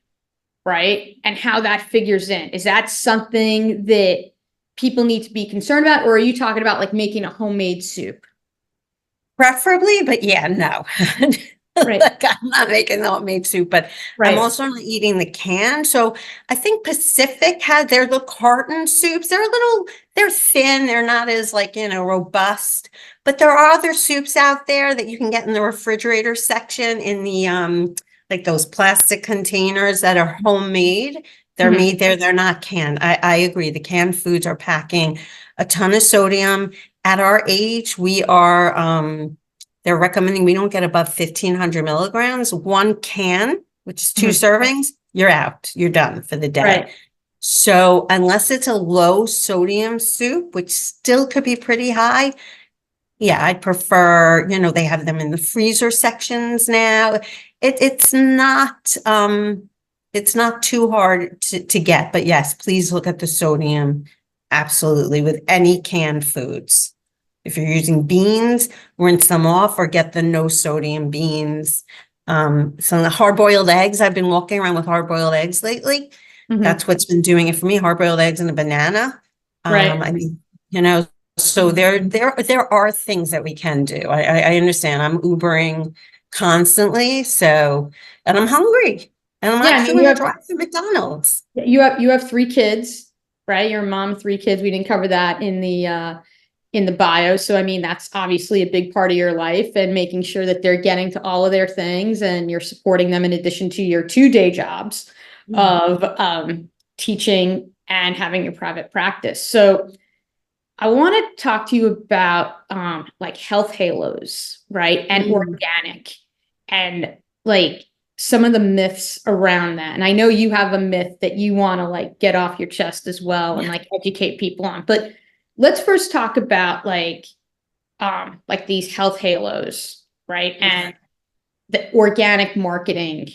right? And how that figures in. Is that something that people need to be concerned about? Or are you talking about like making a homemade soup? Preferably, but yeah, no. Right. Like, I'm not making the homemade soup, but I'm Right. also not eating the can. So I think Pacific had their little carton soups. They're thin. They're not as robust, but there are other soups out there that you can get in the refrigerator section in the, like those plastic containers that are homemade. They're made there. They're not canned. I agree. The canned foods are packing a ton of sodium. At our age, they're recommending we don't get above 1,500 milligrams. One can, which is 2 servings, you're out. You're done for the day. Right. So unless it's a low sodium soup, which still could be pretty high, yeah, I'd prefer, they have them in the freezer sections now. It's not too hard to get, but yes, please look at the sodium. Absolutely, with any canned foods. If you're using beans, rinse them off or get the no sodium beans. Some of the hard-boiled eggs, I've been walking around with hard-boiled eggs lately. That's what's been doing it for me, hard-boiled eggs and a banana. Right. I mean, so there are things that we can do. I understand. I'm Ubering constantly, and I'm hungry. And I'm Yeah, not I mean, doing a drive through McDonald's. you have 3 kids, right? You're a mom of 3 kids. We didn't cover that in the bio. So I mean, that's obviously a big part of your life, and making sure that they're getting to all of their things and you're supporting them in addition to your 2 day jobs of teaching and having your private practice. So I want to talk to you about like health halos, right? And organic, and like some of the myths around that. And I know you have a myth that you want to like get off your chest as well and like educate people on. But let's first talk about like these health halos, right? And the organic marketing.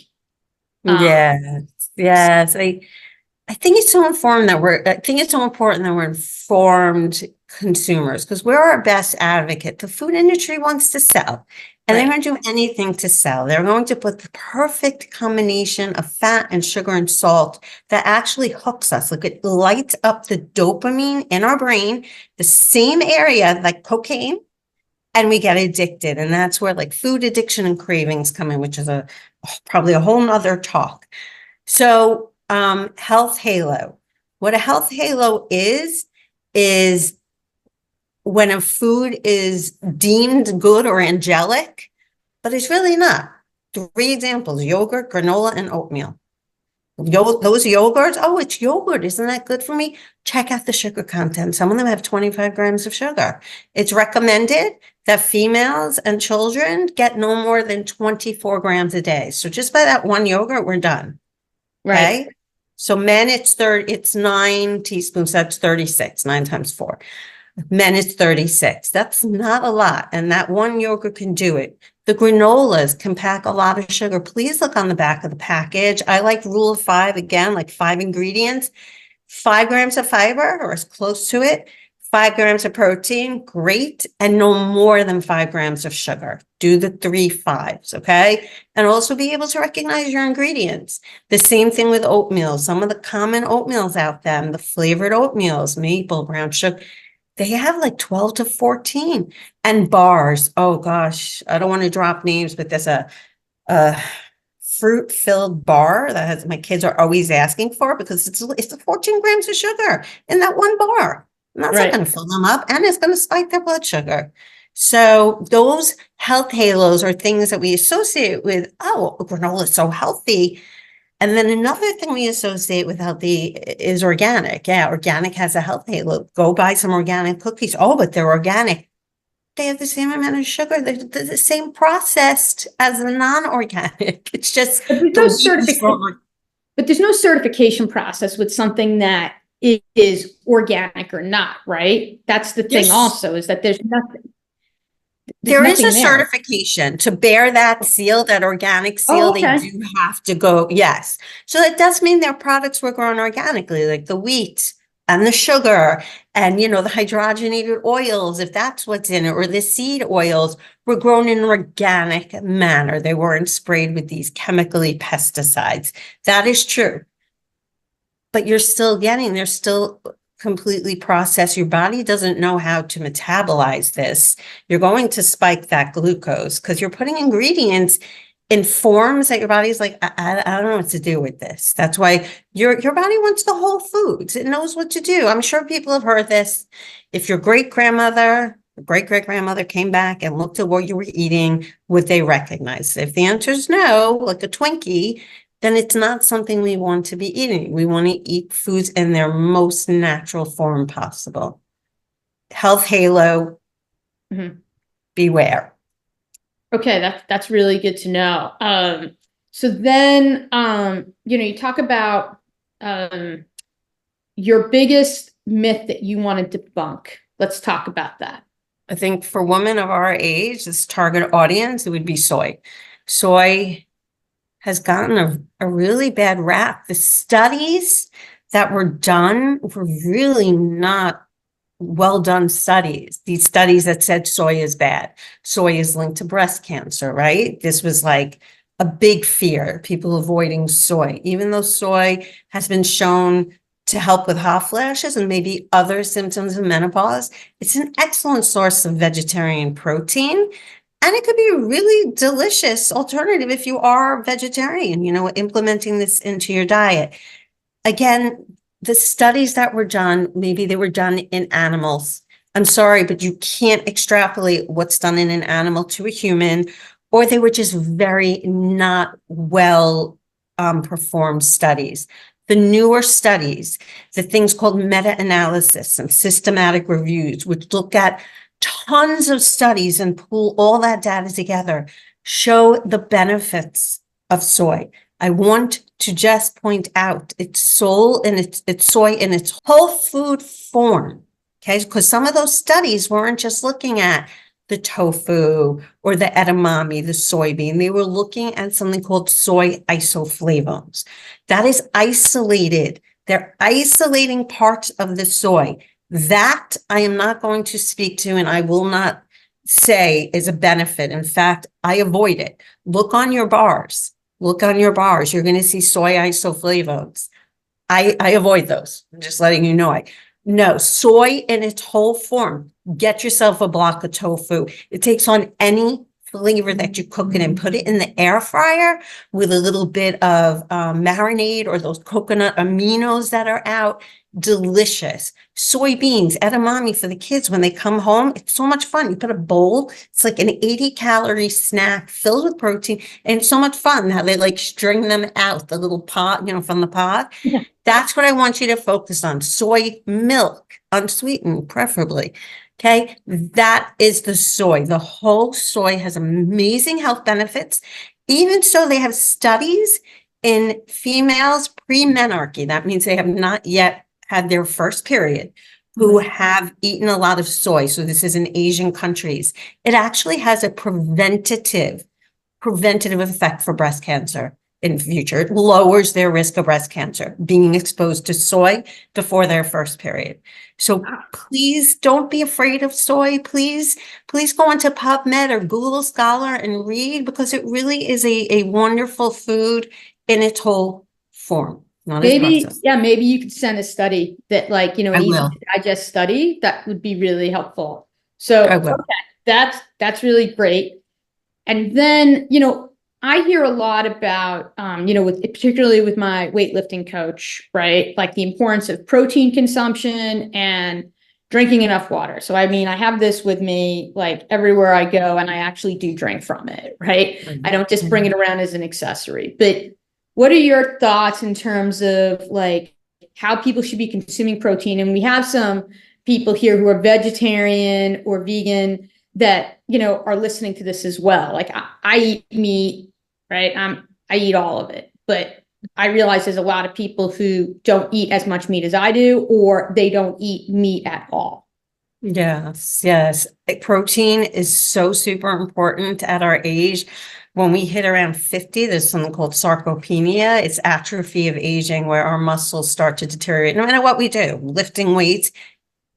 Yes. I think it's so important that we're informed consumers, because we're our best advocate. The food industry wants to sell, and they're going to do anything to sell. They're going to put the perfect combination of fat and sugar and salt that actually hooks us. Like, it lights up the dopamine in our brain, the same area like cocaine, and we get addicted. And that's where like food addiction and cravings come in, which is probably a whole nother talk. So health halo. What a health halo is when a food is deemed good or angelic, but it's really not. 3 examples: yogurt, granola, and oatmeal. Those yogurts, oh, it's yogurt. Isn't that good for me? Check out the sugar content. Some of them have 25 grams of sugar. It's recommended that females and children get no more than 24 grams a day. So just by that one yogurt, we're done. Right. Okay. So men, it's 9 teaspoons. That's 36, 9 times 4. Men it's 36. That's not a lot. And that one yogurt can do it. The granolas can pack a lot of sugar. Please look on the back of the package. I like rule of 5 again, like 5 ingredients, 5 grams of fiber or as close to it, 5 grams of protein, great, and no more than 5 grams of sugar. Do the 3 5s, okay? And also be able to recognize your ingredients. The same thing with oatmeal. Some of the common oatmeals out there, the flavored oatmeals, maple, brown sugar, they have like 12 to 14. And bars, oh gosh, I don't want to drop names, but there's a fruit-filled bar that has, my kids are always asking for because it's 14 grams of sugar in that one bar. And that's not Right. going to fill them up, and it's going to spike their blood sugar. So those health halos are things that we associate with, oh, granola is so healthy. And then another thing we associate with healthy is organic. Yeah, organic has a health halo. Go buy some organic cookies. Oh, but they're organic. They have the same amount of sugar. They're the same processed as the non-organic. It's just But there's the no wheat is wrong. but there's no certification process with something that is organic or not, right? That's the thing There's also, is that there's nothing There is a there. certification to bear that seal, that organic seal. Oh, They okay. do have to go, yes. So that does mean their products were grown organically, like the wheat and the sugar and, you know, the hydrogenated oils, if that's what's in it, or the seed oils were grown in an organic manner. They weren't sprayed with these chemically pesticides. That is true. But you're still they're still completely processed. Your body doesn't know how to metabolize this. You're going to spike that glucose because you're putting ingredients in forms that your body's like, I don't know what to do with this. That's why your body wants the whole foods. It knows what to do. I'm sure people have heard this. If your great-grandmother, great-great-grandmother came back and looked at what you were eating, would they recognize it? If the answer is no, like a Twinkie, then it's not something we want to be eating. We want to eat foods in their most natural form possible. Health halo, beware. Okay, that's really good to know. So then, you talk about your biggest myth that you want to debunk. Let's talk about that. I think for women of our age, this target audience, it would be soy. Soy has gotten a really bad rap. The studies that were done were really not well done studies. These studies that said soy is bad. Soy is linked to breast cancer, right? This was like a big fear, people avoiding soy, even though soy has been shown to help with hot flashes and maybe other symptoms of menopause. It's an excellent source of vegetarian protein. And it could be a really delicious alternative if you are vegetarian, implementing this into your diet. Again, the studies that were done, maybe they were done in animals. I'm sorry, but you can't extrapolate what's done in an animal to a human, or they were just very not well performed studies. The newer studies, the things called meta-analysis and systematic reviews, which look at tons of studies and pull all that data together, show the benefits of soy. I want to just point out it's soy in its whole food form, okay? Because some of those studies weren't just looking at the tofu or the edamame, the soybean. They were looking at something called soy isoflavones. That is isolated. They're isolating parts of the soy. That I am not going to speak to, and I will not say is a benefit. In fact, I avoid it. Look on your bars. Look on your bars. You're going to see soy isoflavones. I avoid those. I'm just letting you know. No, soy in its whole form. Get yourself a block of tofu. It takes on any flavor that you cook it in. Put it in the air fryer with a little bit of marinade or those coconut aminos that are out. Delicious. Soybeans, edamame for the kids when they come home. It's so much fun. You put a bowl. It's like an 80-calorie snack filled with protein. And it's so much fun how they like string them out, the little pot, from the pot. Yeah. That's what I want you to focus on. Soy milk, unsweetened, preferably. Okay. That is the soy. The whole soy has amazing health benefits. Even so, they have studies in females pre-menarche. That means they have not yet had their first period, who have eaten a lot of soy, so this is in Asian countries, it actually has a preventative effect for breast cancer in the future. It lowers their risk of breast cancer, being exposed to soy before their first period. So please don't be afraid of soy. Please go onto PubMed or Google Scholar and read, because it really is a wonderful food in its whole form, not as Maybe, processed. yeah, maybe you could send a study that like, an I easy will. to digest study that would be really helpful. I So, will. okay, that's really great. And then, I hear a lot about, particularly with my weightlifting coach, right? Like the importance of protein consumption and drinking enough water. So, I mean, I have this with me like everywhere I go, and I actually do drink from it, right? I don't just bring it around as an accessory. But what are your thoughts in terms of like how people should be consuming protein? And we have some people here who are vegetarian or vegan that are listening to this as well. Like I eat meat, right? I eat all of it, but I realize there's a lot of people who don't eat as much meat as I do, or they don't eat meat at all. Yes. Protein is so super important at our age. When we hit around 50, there's something called sarcopenia. It's atrophy of aging, where our muscles start to deteriorate no matter what we do. Lifting weights,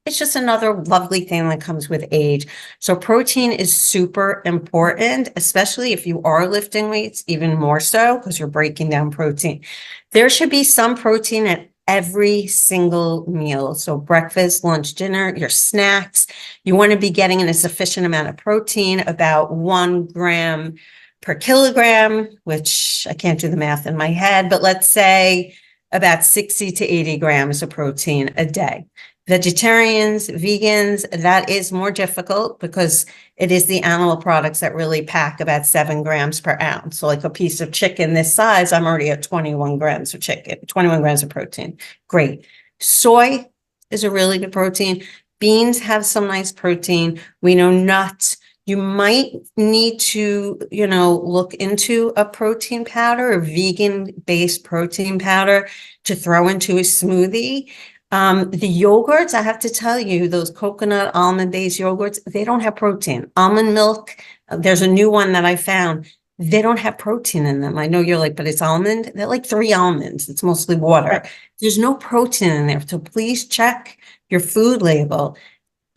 it's just another lovely thing that comes with age. So protein is super important, especially if you are lifting weights, even more so because you're breaking down protein. There should be some protein at every single meal. So breakfast, lunch, dinner, your snacks. You want to be getting in a sufficient amount of protein, about 1 gram per kilogram, which I can't do the math in my head, but let's say about 60 to 80 grams of protein a day. Vegetarians, vegans, that is more difficult because it is the animal products that really pack about 7 grams per ounce. So like a piece of chicken this size, I'm already at 21 grams of chicken, 21 grams of protein. Great. Soy is a really good protein. Beans have some nice protein. We know nuts. You might need to, look into a protein powder, a vegan-based protein powder to throw into a smoothie. The yogurts, I have to tell you, those coconut almond-based yogurts, they don't have protein. Almond milk, there's a new one that I found. They don't have protein in them. I know you're like, but it's almond. They're like 3 almonds. It's mostly water. Right. There's no protein in there. So please check your food label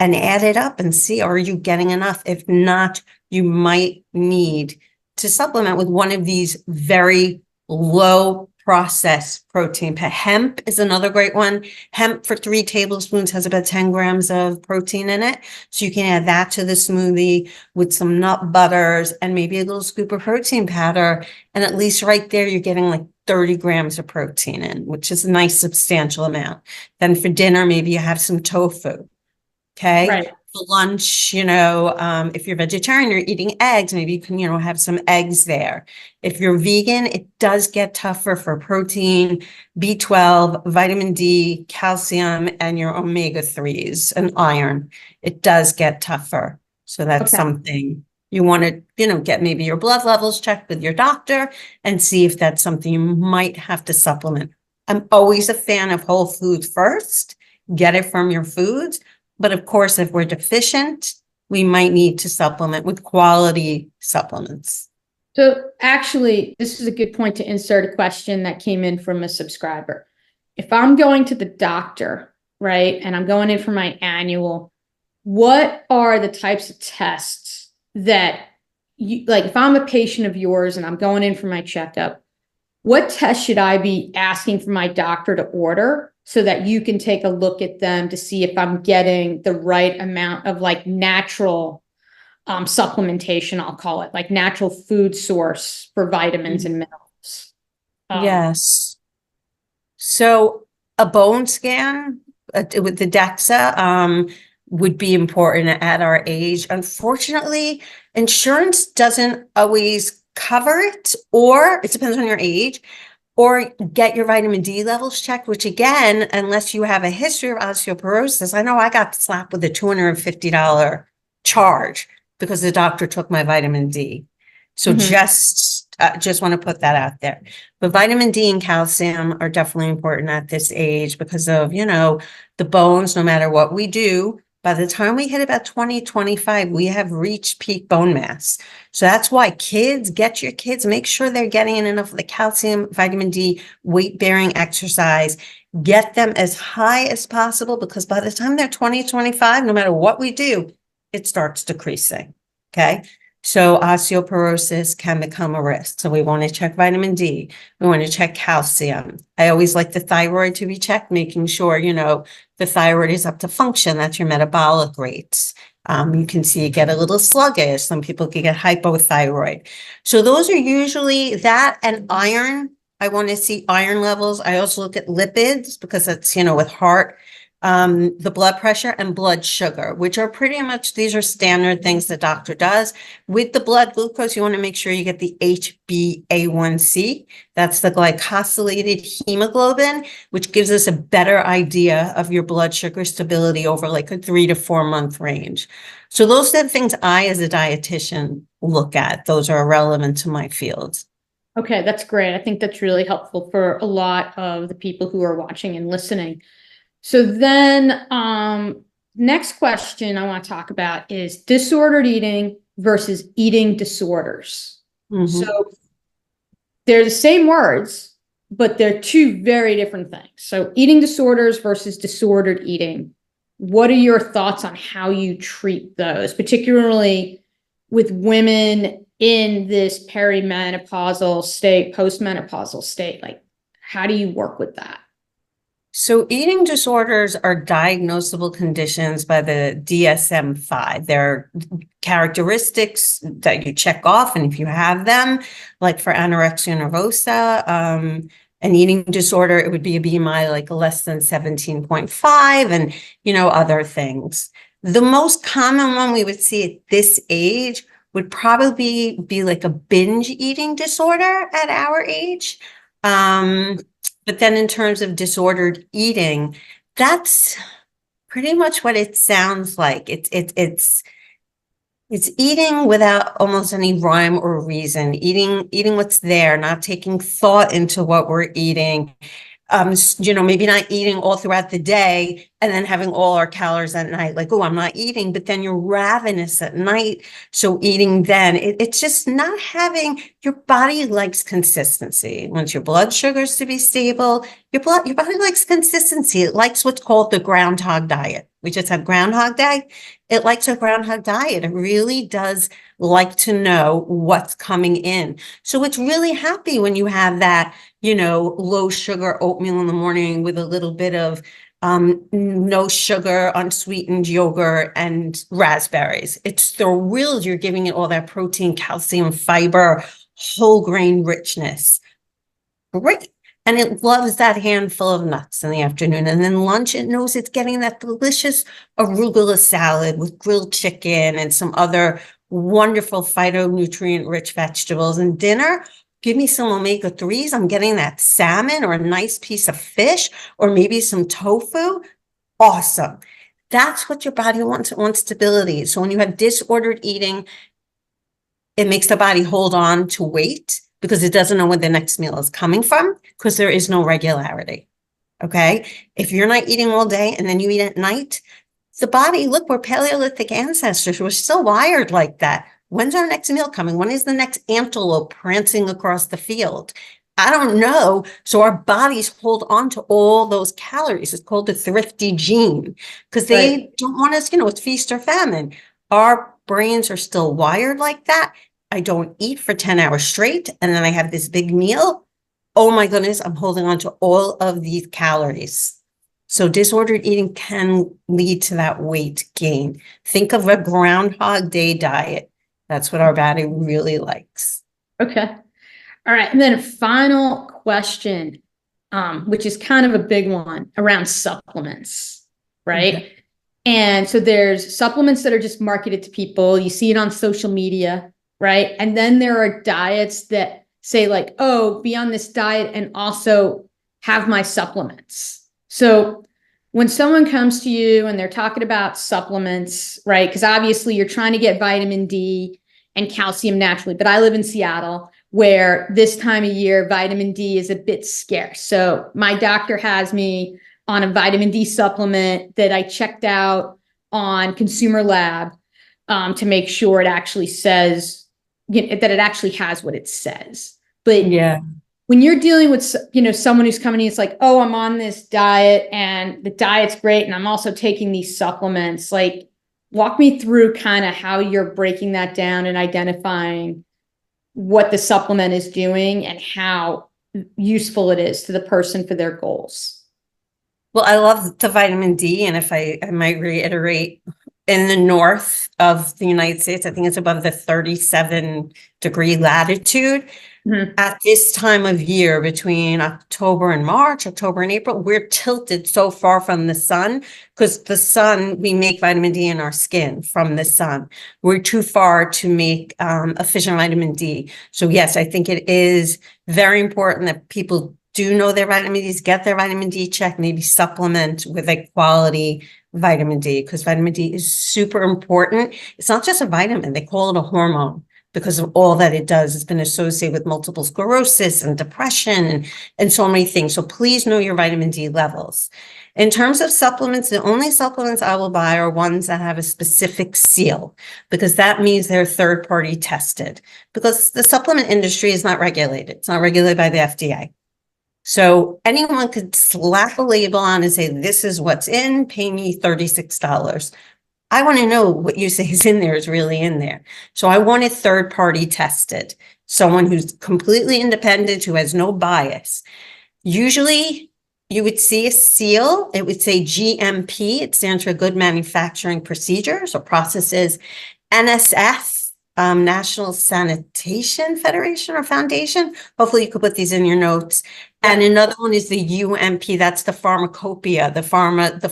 and add it up and see, are you getting enough? If not, you might need to supplement with one of these very low processed protein. Hemp is another great one. Hemp for 3 tablespoons has about 10 grams of protein in it. So you can add that to the smoothie with some nut butters and maybe a little scoop of protein powder. And at least right there, you're getting like 30 grams of protein in, which is a nice substantial amount. Then for dinner, maybe you have some tofu. Okay. Right. For lunch, if you're vegetarian, you're eating eggs, maybe you can, have some eggs there. If you're vegan, it does get tougher for protein, B12, vitamin D, calcium, and your omega-3s and iron. It does get tougher. So that's something you want to, get maybe your blood levels checked with your doctor and see if that's something you might have to supplement. I'm always a fan of whole foods first. Get it from your foods. But of course, if we're deficient, we might need to supplement with quality supplements. So actually, this is a good point to insert a question that came in from a subscriber. If I'm going to the doctor, right, and I'm going in for my annual, what are the types of tests that you, like if I'm a patient of yours and I'm going in for my checkup, what tests should I be asking for my doctor to order so that you can take a look at them to see if I'm getting the right amount of like natural supplementation, I'll call it, like natural food source for vitamins and minerals? Yes. So a bone scan with the DEXA would be important at our age. Unfortunately, insurance doesn't always cover it, or it depends on your age, or get your vitamin D levels checked, which again, unless you have a history of osteoporosis, I know I got slapped with a $250 charge because the doctor took my vitamin D. So just I just want to put that out there. But vitamin D and calcium are definitely important at this age because of, the bones, no matter what we do, by the time we hit about 20, 25, we have reached peak bone mass. So that's why get your kids, make sure they're getting enough of the calcium, vitamin D, weight-bearing exercise. Get them as high as possible because by the time they're 20, 25, no matter what we do, it starts decreasing. Okay. So osteoporosis can become a risk. So we want to check vitamin D. We want to check calcium. I always like the thyroid to be checked, making sure, the thyroid is up to function. That's your metabolic rates. You can see you get a little sluggish. Some people can get hypothyroid. So those are usually that, and iron. I want to see iron levels. I also look at lipids because that's, with heart, the blood pressure and blood sugar, which are pretty much, these are standard things the doctor does. With the blood glucose, you want to make sure you get the HbA1c. That's the glycosylated hemoglobin, which gives us a better idea of your blood sugar stability over like a 3 to 4 month range. So those are the things I, as a dietitian, look at. Those are relevant to my field. Okay, that's great. I think that's really helpful for a lot of the people who are watching and listening. So then, next question I want to talk about is disordered eating versus eating disorders. So they're the same words, but they're two very different things. So eating disorders versus disordered eating. What are your thoughts on how you treat those, particularly with women in this perimenopausal state, postmenopausal state? Like, how do you work with that? So eating disorders are diagnosable conditions by the DSM-5. They're characteristics that you check off, and if you have them, like for anorexia nervosa, an eating disorder, it would be a BMI like less than 17.5 and, other things. The most common one we would see at this age would probably be like a binge eating disorder at our age. But then in terms of disordered eating, that's pretty much what it sounds like. It's eating without almost any rhyme or reason, eating what's there, not taking thought into what we're eating. Maybe not eating all throughout the day and then having all our calories at night, like, oh, I'm not eating, but then you're ravenous at night. So eating then, it's just not having, your body likes consistency. Once your blood sugars to be stable, your body likes consistency. It likes what's called the groundhog diet. We just had Groundhog Day. It likes a groundhog diet. It really does like to know what's coming in. So it's really happy when you have that, low sugar oatmeal in the morning with a little bit of no sugar, unsweetened yogurt and raspberries. It's thrilled you're giving it all that protein, calcium, fiber, whole grain richness. Great. And it loves that handful of nuts in the afternoon. And then lunch, it knows it's getting that delicious arugula salad with grilled chicken and some other wonderful phytonutrient-rich vegetables. And dinner, give me some omega-3s. I'm getting that salmon or a nice piece of fish or maybe some tofu. Awesome. That's what your body wants. It wants stability. So when you have disordered eating, it makes the body hold on to weight because it doesn't know where the next meal is coming from because there is no regularity. Okay. If you're not eating all day and then you eat at night, the body, look, we're Paleolithic ancestors. We're still wired like that. When's our next meal coming? When is the next antelope prancing across the field? I don't know. So our bodies hold on to all those calories. It's called the thrifty gene because they don't want us, it's feast or famine. Our brains are still wired like that. I don't eat for 10 hours straight. And then I have this big meal. Oh my goodness, I'm holding on to all of these calories. So disordered eating can lead to that weight gain. Think of a Groundhog Day diet. That's what our body really likes. Okay. All right. And then a final question, which is kind of a big one around supplements, right? Okay. And so there's supplements that are just marketed to people. You see it on social media, right? And then there are diets that say like, oh, be on this diet and also have my supplements. So when someone comes to you and they're talking about supplements, right? Because obviously you're trying to get vitamin D and calcium naturally, but I live in Seattle where this time of year, vitamin D is a bit scarce. So my doctor has me on a vitamin D supplement that I checked out on Consumer Lab to make sure it actually says, that it actually has what it says. But Yeah. when you're dealing with, someone who's coming in, it's like, oh, I'm on this diet and the diet's great, and I'm also taking these supplements. Like, walk me through kind of how you're breaking that down and identifying what the supplement is doing and how useful it is to the person for their goals. Well, I love the vitamin D, and if I might reiterate, in the north of the United States, I think it's above the 37-degree latitude. Mhm. At this time of year, between October and March, October and April, we're tilted so far from the sun, because the sun, we make vitamin D in our skin from the sun. We're too far to make efficient vitamin D. So yes, I think it is very important that people do know their vitamin Ds, get their vitamin D checked, maybe supplement with a quality vitamin D, because vitamin D is super important. It's not just a vitamin, they call it a hormone, because of all that it does. It's been associated with multiple sclerosis and depression and so many things. So please know your vitamin D levels. In terms of supplements, the only supplements I will buy are ones that have a specific seal, because that means they're third-party tested, because the supplement industry is not regulated. It's not regulated by the FDA. So anyone could slap a label on and say, this is what's in, pay me $36. I want to know what you say is in there is really in there. So I want it third party tested, someone who's completely independent, who has no bias. Usually you would see a seal, it would say GMP, it stands for Good Manufacturing Procedures or Processes. NSF, National Sanitation Federation or Foundation. Hopefully you could put these in your notes. And another one is the UMP, that's the pharmacopoeia, the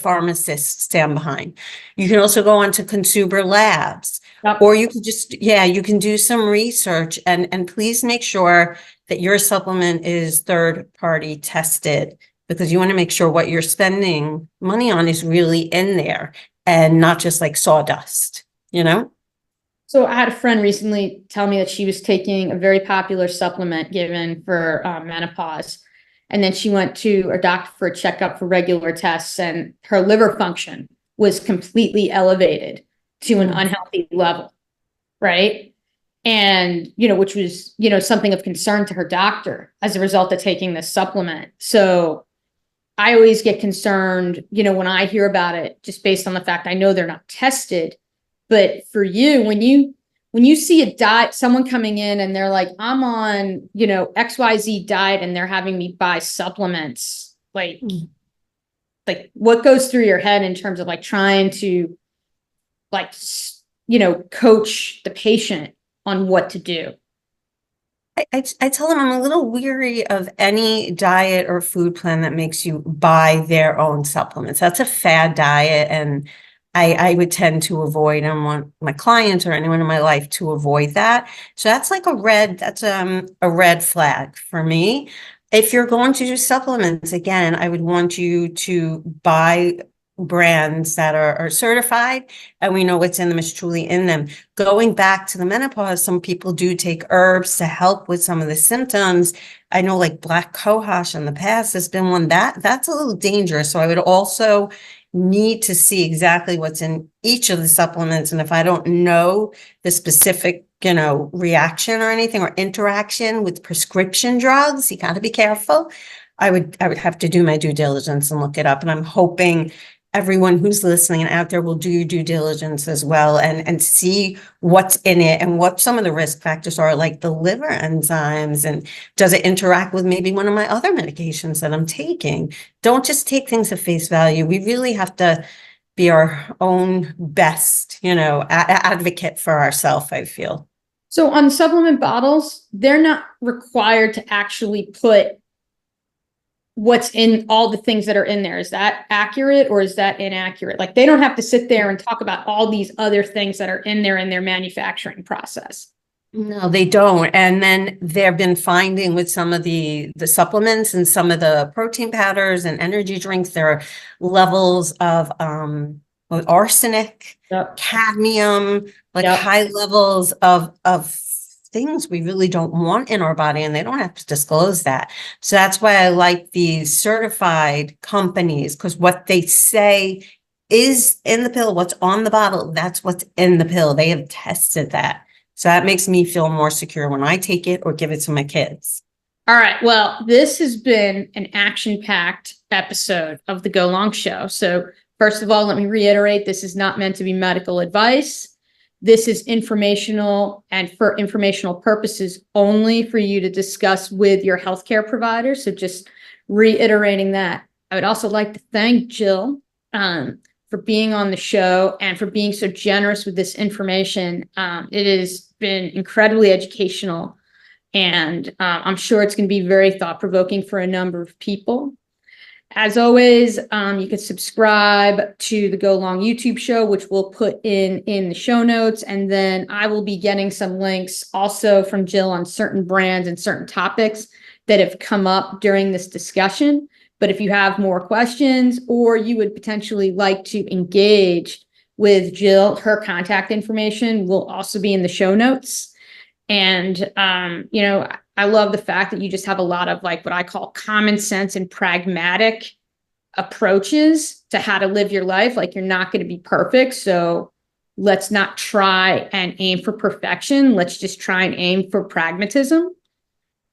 pharmacists stand behind. You can also go on to Consumer Labs, Yep. or you can just, you can do some research, and please make sure that your supplement is third party tested, because you want to make sure what you're spending money on is really in there and not just like sawdust, you know? So I had a friend recently tell me that she was taking a very popular supplement given for menopause. And then she went to her doctor for a checkup for regular tests, and her liver function was completely elevated to an unhealthy level, right? And, which was, something of concern to her doctor as a result of taking this supplement. So I always get concerned, when I hear about it, just based on the fact I know they're not tested. But for you, when you see a diet, someone coming in and they're like, I'm on, XYZ diet, and they're having me buy supplements, like what goes through your head in terms of like trying to coach the patient on what to do? I tell them I'm a little weary of any diet or food plan that makes you buy their own supplements. That's a fad diet, and I would tend to avoid, and want my clients or anyone in my life to avoid that. So that's like a red flag for me. If you're going to do supplements, again, I would want you to buy brands that are certified, and we know what's in them is truly in them. Going back to the menopause, some people do take herbs to help with some of the symptoms. I know like black cohosh in the past has been one that's a little dangerous. So I would also need to see exactly what's in each of the supplements. And if I don't know the specific, reaction or anything or interaction with prescription drugs, you got to be careful. I would have to do my due diligence and look it up. And I'm hoping everyone who's listening and out there will do your due diligence as well, and see what's in it and what some of the risk factors are, like the liver enzymes, and does it interact with maybe one of my other medications that I'm taking. Don't just take things at face value. We really have to be our own best, advocate for ourselves, I feel. So on supplement bottles, they're not required to actually put what's in all the things that are in there. Is that accurate or is that inaccurate? Like, they don't have to sit there and talk about all these other things that are in their manufacturing process. No, they don't. And then there have been finding with some of the supplements and some of the protein powders and energy drinks, there are levels of arsenic, Yep. cadmium, like Yep. high levels of things we really don't want in our body, and they don't have to disclose that. So that's why I like these certified companies, because what they say is in the pill, what's on the bottle, that's what's in the pill. They have tested that. So that makes me feel more secure when I take it or give it to my kids. All right. Well, this has been an action-packed episode of the Go Long Show. So first of all, let me reiterate, this is not meant to be medical advice. This is informational and for informational purposes only for you to discuss with your healthcare provider. So just reiterating that. I would also like to thank Jill for being on the show and for being so generous with this information. It has been incredibly educational, and I'm sure it's going to be very thought-provoking for a number of people. As always, you can subscribe to the Go Long YouTube show, which we'll put in the show notes. And then I will be getting some links also from Jill on certain brands and certain topics that have come up during this discussion. But if you have more questions or you would potentially like to engage with Jill, her contact information will also be in the show notes. And, you know, I love the fact that you just have a lot of like what I call common sense and pragmatic approaches to how to live your life. Like, you're not going to be perfect. So let's not try and aim for perfection. Let's just try and aim for pragmatism,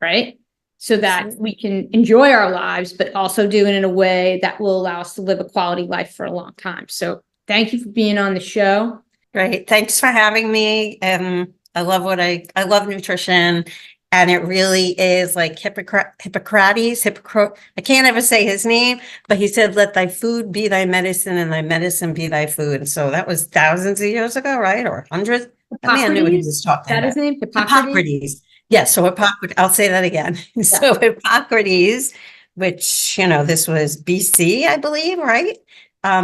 right? So that we can enjoy our lives, but also do it in a way that will allow us to live a quality life for a long time. So thank you for being on the show. Great. Thanks for having me. I love I love nutrition, and it really is like Hippocrates, I can't ever say his name, but he said, let thy food be thy medicine and thy medicine be thy food. So that was thousands of years ago, right? Or hundreds. That man knew what he was talking about. Is that his name? Hippocrates. Yes. So Hippocrates, I'll say that again. Yeah. So Hippocrates, which, you know, this was BC, I believe, right?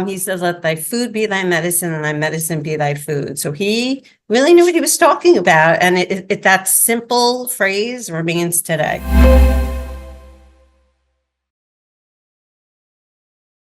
He says, let thy food be thy medicine and thy medicine be thy food. So he really knew what he was talking about. And that simple phrase remains today.